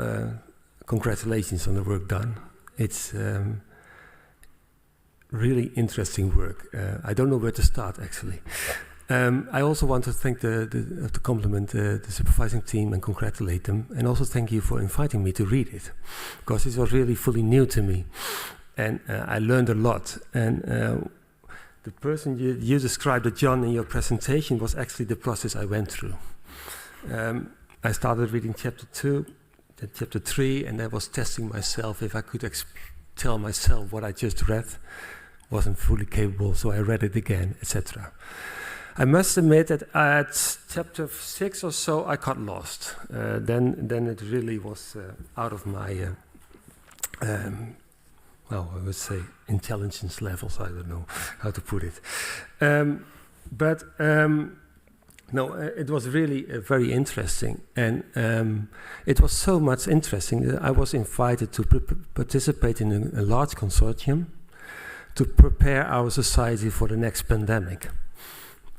congratulations on the work done. It's really interesting work. I don't know where to start, actually. I also want to thank to compliment the supervising team and congratulate them, and also thank you for inviting me to read it, because it was really fully new to me, and I learned a lot. And the person you described, John, in your presentation was actually the process I went through. I started reading chapter 2, then chapter 3, and I was testing myself if I could tell myself what I just read. Wasn't fully capable, so I read it again, etc. I must admit that at chapter 6 or so, I got lost. Then it really was out of my, well, I would say intelligence levels. I don't know how to put it. No, it was really very interesting, and it was so much interesting that I was invited to participate in a large consortium to prepare our society for the next pandemic.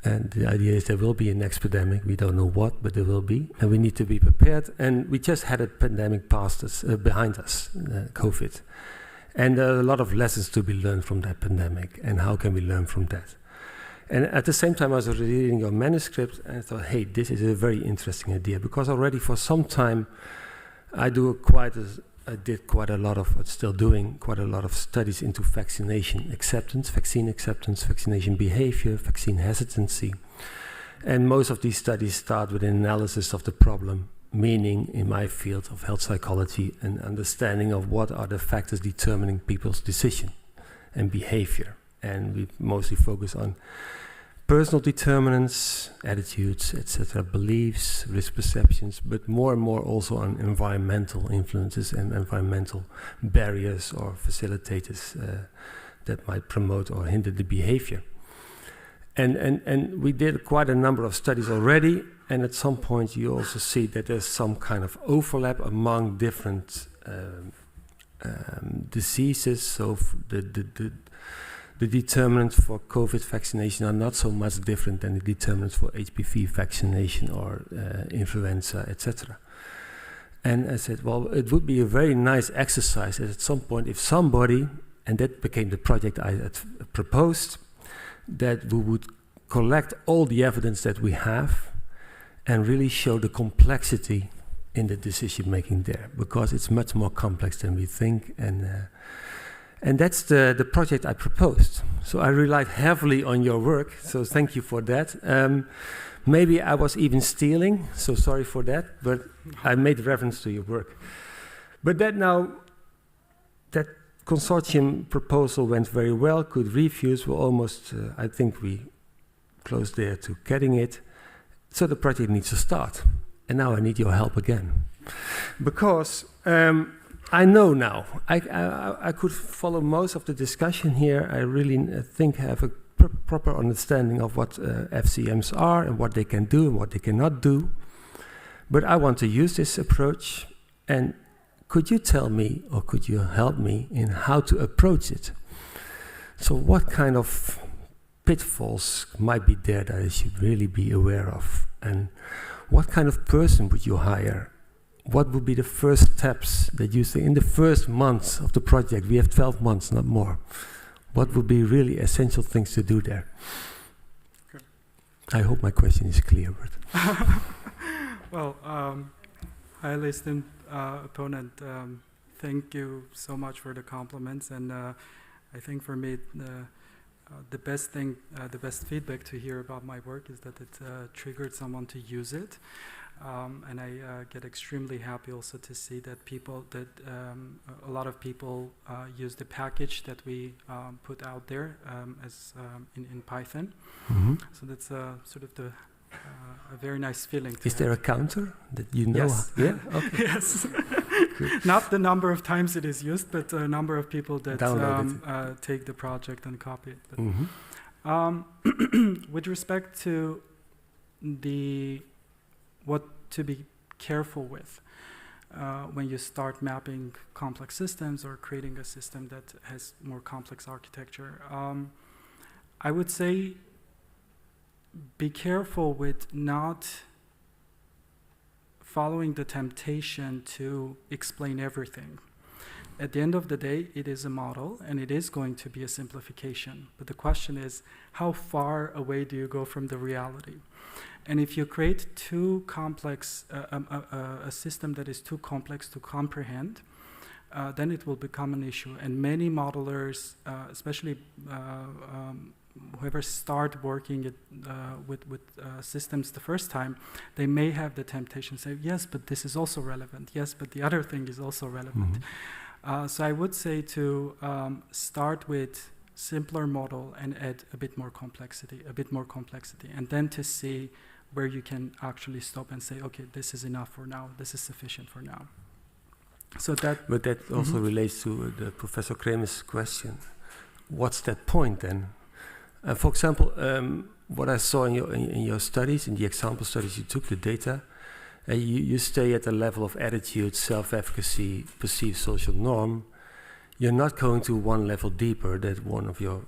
And the idea is there will be a next pandemic. We don't know what, but there will be, and we need to be prepared. And we just had a pandemic behind us, COVID. And there are a lot of lessons to be learned from that pandemic, and how can we learn from that? And at the same time, I was reading your manuscript, and I thought, hey, this is a very interesting idea, because already for some time, I did quite a lot of, still doing quite a lot of studies into vaccination acceptance, vaccination behavior, vaccine hesitancy. And most of these studies start with an analysis of the problem, meaning in my field of health psychology, an understanding of what are the factors determining people's decision and behavior. And we mostly focus on personal determinants, attitudes, etc., beliefs, risk perceptions, but more and more also on environmental influences and environmental barriers or facilitators that might promote or hinder the behavior. And we did quite a number of studies already, and at some point you also see that there's some kind of overlap among different diseases. So the determinants for COVID vaccination are not so much different than the determinants for HPV vaccination or influenza, etc. And I said, well, it would be a very nice exercise at some point if somebody, and that became the project I had proposed, that we would collect all the evidence that we have and really show the complexity in the decision making there, because it's much more complex than we think. And that's the project I proposed. So I relied heavily on your work, so thank you for that. Maybe I was even stealing, so sorry for that, but I made reference to your work. But that consortium proposal went very well, good reviews, were almost, I think we close there to getting it. So the project needs to start. And now I need your help again. Because I know now, I could follow most of the discussion here. I really think I have a proper understanding of what FCMs are and what they can do and what they cannot do. But I want to use this approach. And could you tell me, or could you help me in how to approach it? So what kind of pitfalls might be there that I should really be aware of? And what kind of person would you hire? What would be the first steps that you say in the first months of the project? We have 12 months, not more. What would be really essential things to do there? Okay. I hope my question is clear. But Well, highly esteemed opponent, thank you so much for the compliments, and I think for me the best thing, the best feedback to hear about my work is that it triggered someone to use it, and I get extremely happy also to see that a lot of people use the package that we put out there as in Python. Mhm. So that's sort of a very nice feeling. Is there a counter that you know? Yes. Yeah. Okay. Yes. Not the number of times it is used, but the number of people that take the project and copy it. But, with respect to what to be careful with when you start mapping complex systems or creating a system that has more complex architecture, I would say be careful with not following the temptation to explain everything. At the end of the day, it is a model, and it is going to be a simplification. But the question is, how far away do you go from the reality? And if you create too complex, a system that is too complex to comprehend, then it will become an issue. And many modelers, especially whoever start working with systems the first time, they may have the temptation to say, yes, but this is also relevant. Yes, but the other thing is also relevant. So I would say to start with simpler model and add a bit more complexity, and then to see where you can actually stop and say, okay, this is enough for now, this is sufficient for now. So that. But that also relates to the Professor Kremer's question. What's that point then? For example, what I saw in your studies, in the example studies you took, the data, you stay at the level of attitude, self-efficacy, perceived social norm. You're not going to one level deeper that one of your,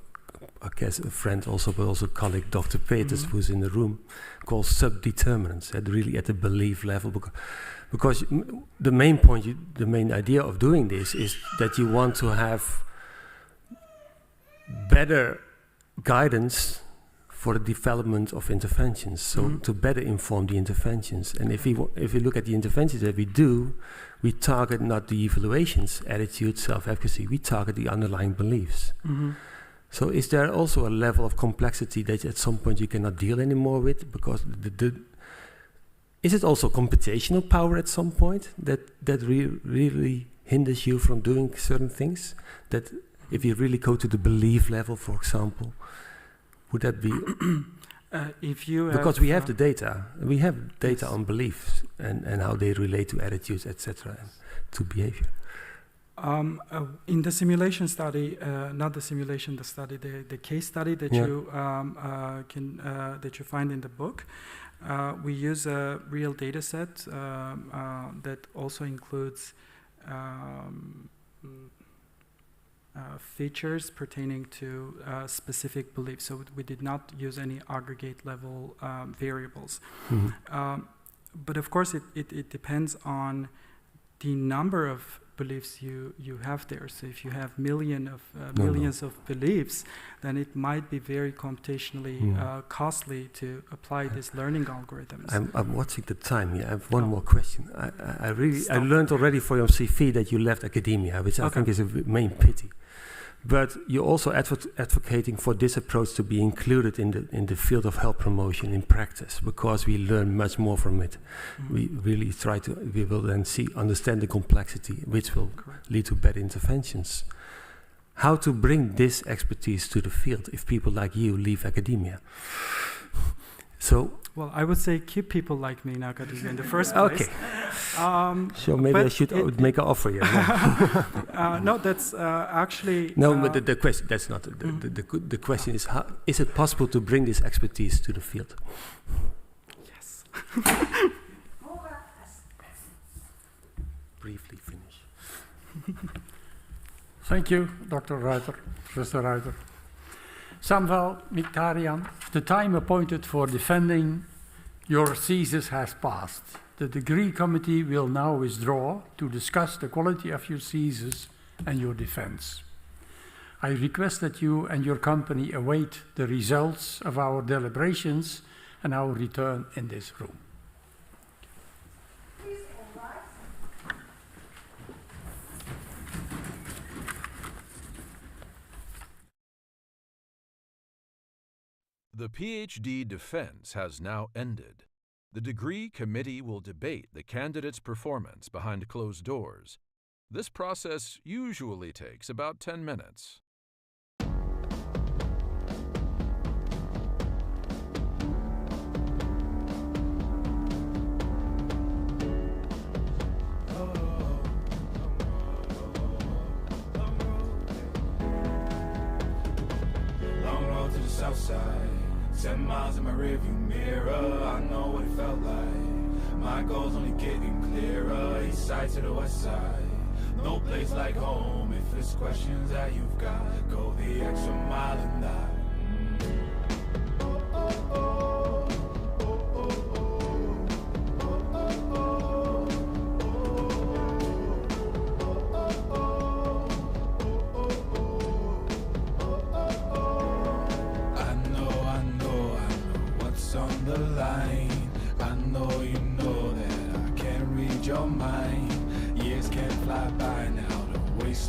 I guess, a friend also, but also colleague, Dr. Peters, who's in the room, calls subdeterminants, really at the belief level. Because the main point, the main idea of doing this is that you want to have better guidance for the development of interventions, so to better inform the interventions. And if we look at the interventions that we do, we target not the evaluations, attitude, self-efficacy, we target the underlying beliefs. So is there also a level of complexity that at some point you cannot deal anymore with? Because is it also computational power at some point that really hinders you from doing certain things? That if you really go to the belief level, for example, would that be? Because we have the data. We have data on beliefs and how they relate to attitudes, etc., and to behavior. In the simulation study, not the simulation, the case study that you find in the book, we use a real data set that also includes features pertaining to specific beliefs. So we did not use any aggregate level variables. But of course, it depends on the number of beliefs you have there. So if you have millions of beliefs, then it might be very computationally costly to apply these learning algorithms. I'm watching the time here. I have one more question. I learned already for your CV that you left academia, which I think is a main pity. But you're also advocating for this approach to be included in the field of health promotion in practice, because we learn much more from it. We really we will then understand the complexity, which will lead to better interventions. How to bring this expertise to the field if people like you leave academia? Well, I would say keep people like me in academia in the first place. Okay. So maybe I should make an offer here. No, that's actually... No, but the question, that's not... The question is, how is it possible to bring this expertise to the field? Yes. Briefly finish. Thank you, Dr. Ruiter, Professor Ruiter. Samvel Mkhitaryan, the time appointed for defending your thesis has passed. The degree committee will now withdraw to discuss the quality of your thesis and your defense. I request that you and your company await the results of our deliberations and our return in this room. The PhD defense has now ended. The degree committee will debate the candidate's performance behind closed doors. This process usually takes about 10 minutes. Long road to the south side, 10 miles in my rearview mirror. I know what it felt like. My goals only getting clearer. East side to the west side. No place like home. If it's questions that you've got, go the extra mile and die.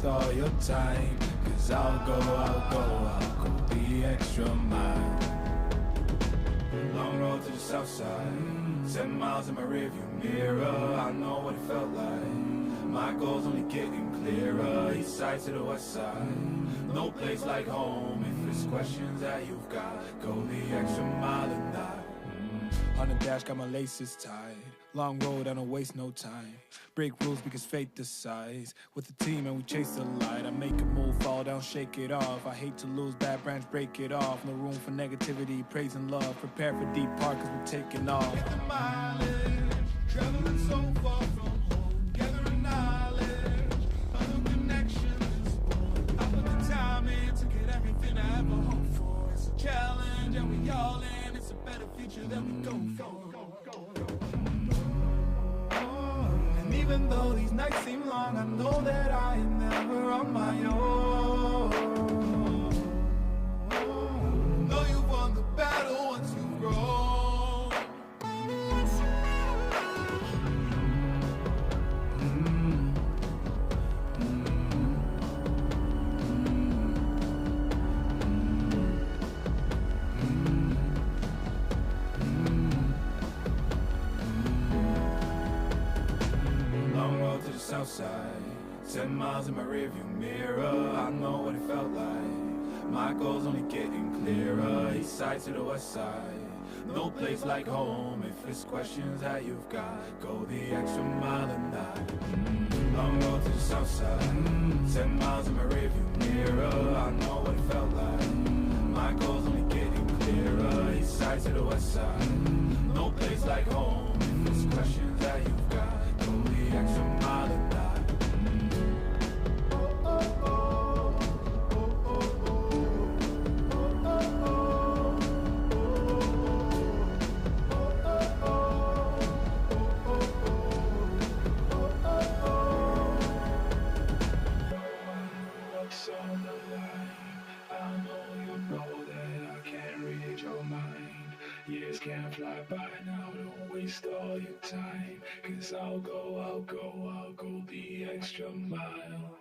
All your time, 'cause I'll go the extra mile. Long road to the south side, 10 miles in my rearview mirror. I know what it felt like. My goals only getting clearer. East side to the west side. No place like home. If it's questions that you've got, go the extra mile and die. On the dash, got my laces tied. Long road, I don't waste no time. Break rules because fate decides. With the team and we chase the light. I make a move, fall down, shake it off. I hate to lose, bad branch, break it off. No room for negativity, praise and love. Prepare for deep part cause we're taking off. Get the mileage, traveling so far from home. Gathering knowledge, other connections. I put the time in to get everything I ever hoped for. It's a challenge and we all in. It's a better future that we go for. Even though these nights seem long, I know that I am never on my own. Know you've won the battle once you've grown. South side, 10 miles in my rearview mirror. I know what it felt like. My goals only getting clearer. East side to the west side. No place like home. If it's questions that you've got, go the extra mile and die. Long road to the south side, 10 miles in my rearview mirror. I know what it felt like. My goals only getting clearer. East side to the west side. No place like home. If it's questions that you've got, go the extra mile and die. Years can't fly by now, don't waste all your time. 'Cause I'll go the extra mile.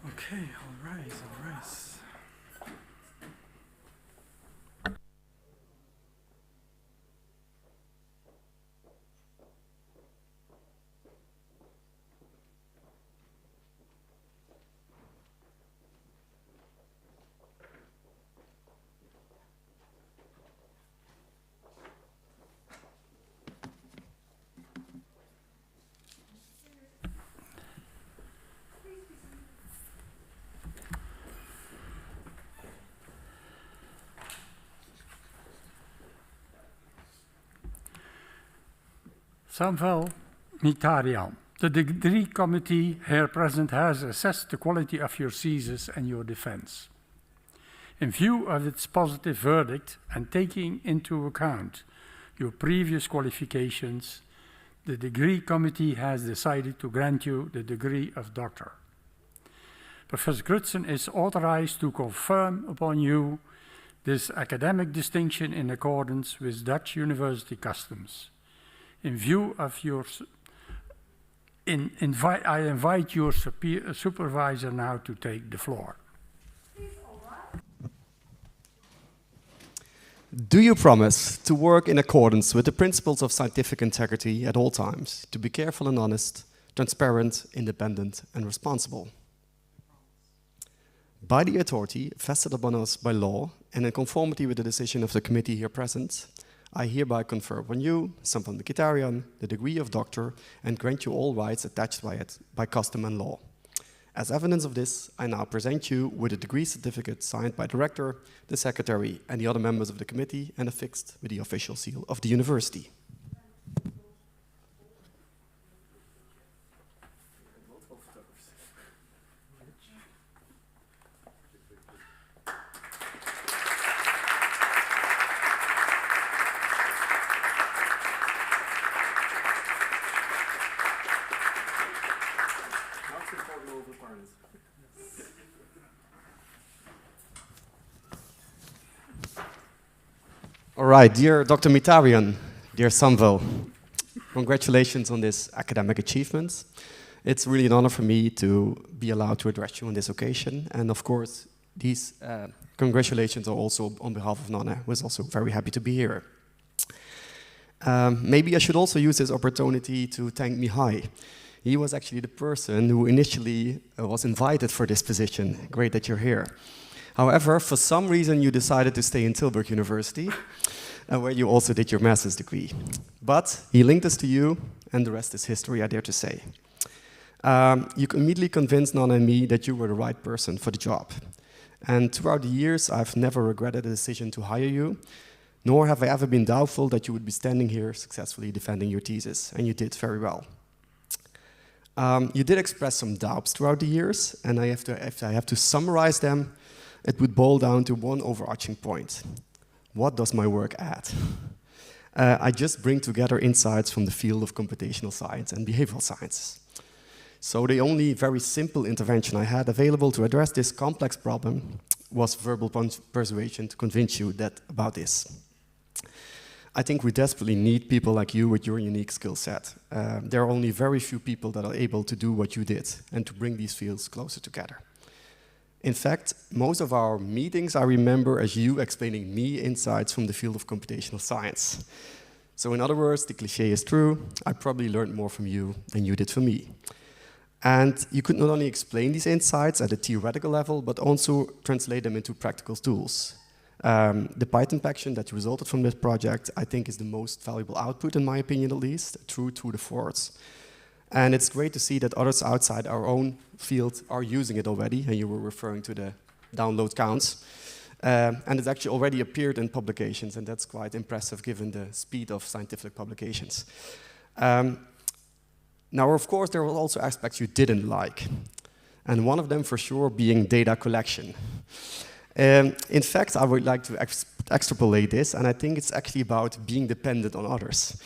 Okay, all right, all right. Samvel Mkhitaryan. The degree committee here present has assessed the quality of your thesis and your defense. In view of its positive verdict and taking into account your previous qualifications, the degree committee has decided to grant you the degree of doctor. Professor Crutzen is authorized to confirm upon you this academic distinction in accordance with Dutch university customs. In view of your, I invite your supervisor now to take the floor. Do you promise to work in accordance with the principles of scientific integrity at all times, to be careful and honest, transparent, independent, and responsible? By the authority vested upon us by law and in conformity with the decision of the committee here present, I hereby confer upon you, Samvel Mkhitaryan, the degree of doctor and grant you all rights attached by it by custom and law. As evidence of this, I now present you with a degree certificate signed by the rector, the secretary, and the other members of the committee and affixed with the official seal of the university. All right, dear Dr. Mkhitaryan, dear Samvel, congratulations on this academic achievement. It's really an honor for me to be allowed to address you on this occasion. And of course, these congratulations are also on behalf of Nana, who is also very happy to be here. Maybe I should also use this opportunity to thank Mihai. He was actually the person who initially was invited for this position. Great that you're here. However, for some reason, you decided to stay in Tilburg University, where you also did your master's degree. But he linked us to you, and the rest is history, I dare to say. You immediately convinced Nana and me that you were the right person for the job. And throughout the years, I've never regretted the decision to hire you, nor have I ever been doubtful that you would be standing here successfully defending your thesis, and you did very well. You did express some doubts throughout the years, and if I have to summarize them, it would boil down to one overarching point. What does my work add? I just bring together insights from the field of computational science and behavioral sciences. So the only very simple intervention I had available to address this complex problem was verbal persuasion to convince you about this. I think we desperately need people like you with your unique skill set. There are only very few people that are able to do what you did and to bring these fields closer together. In fact, most of our meetings I remember as you explaining me insights from the field of computational science. So in other words, the cliché is true. I probably learned more from you than you did from me. And you could not only explain these insights at a theoretical level, but also translate them into practical tools. The Python package that resulted from this project, I think, is the most valuable output, in my opinion at least, true to the forwards. And it's great to see that others outside our own field are using it already, and you were referring to the download counts. And it's actually already appeared in publications, and that's quite impressive given the speed of scientific publications. Now, of course, there were also aspects you didn't like, and one of them for sure being data collection. In fact, I would like to extrapolate this, and I think it's actually about being dependent on others.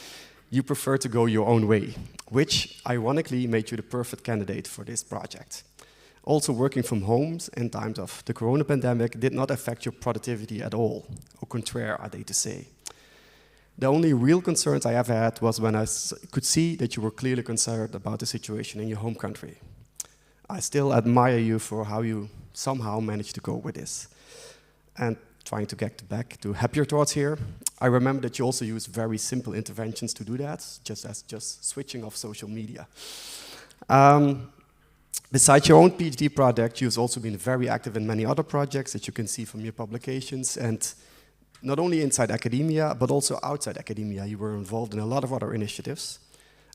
You prefer to go your own way, which ironically made you the perfect candidate for this project. Also, working from homes in times of the corona pandemic did not affect your productivity at all, au contraire, are they to say. The only real concerns I ever had was when I could see that you were clearly concerned about the situation in your home country. I still admire you for how you somehow managed to go with this. And trying to get back to happier thoughts here, I remember that you also use very simple interventions to do that, just switching off social media. Besides your own PhD project, you've also been very active in many other projects that you can see from your publications, and not only inside academia, but also outside academia. You were involved in a lot of other initiatives.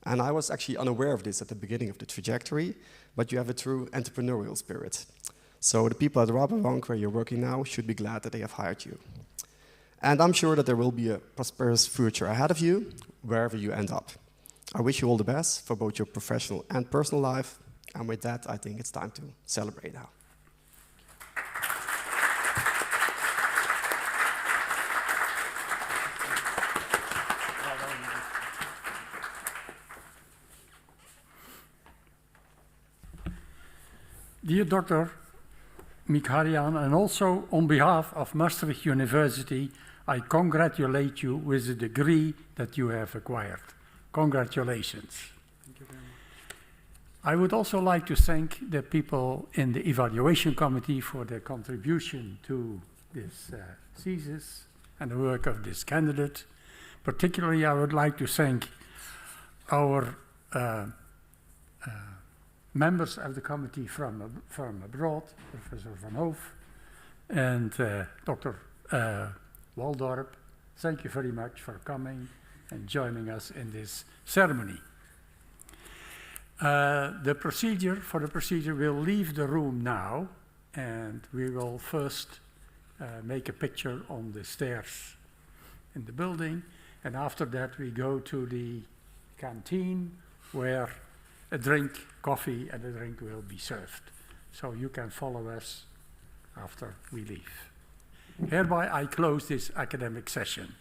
And I was actually unaware of this at the beginning of the trajectory, but you have a true entrepreneurial spirit. So the people at Rabobank, where you're working now, should be glad that they have hired you. And I'm sure that there will be a prosperous future ahead of you, wherever you end up. I wish you all the best for both your professional and personal life. And with that, I think it's time to celebrate now. Dear Dr. Mkhitaryan, and also on behalf of Maastricht University, I congratulate you with the degree that you have acquired. Congratulations. Thank you very much. I would also like to thank the people in the evaluation committee for their contribution to this thesis and the work of this candidate. Particularly, I would like to thank our members of the committee from abroad, Professor Van Hoof and Dr. Waldorp. Thank you very much for coming and joining us in this ceremony. The procedure, we'll leave the room now, and we will first make a picture on the stairs in the building, and after that we go to the canteen where a drink, coffee and a drink will be served. So you can follow us after we leave. Hereby I close this academic session.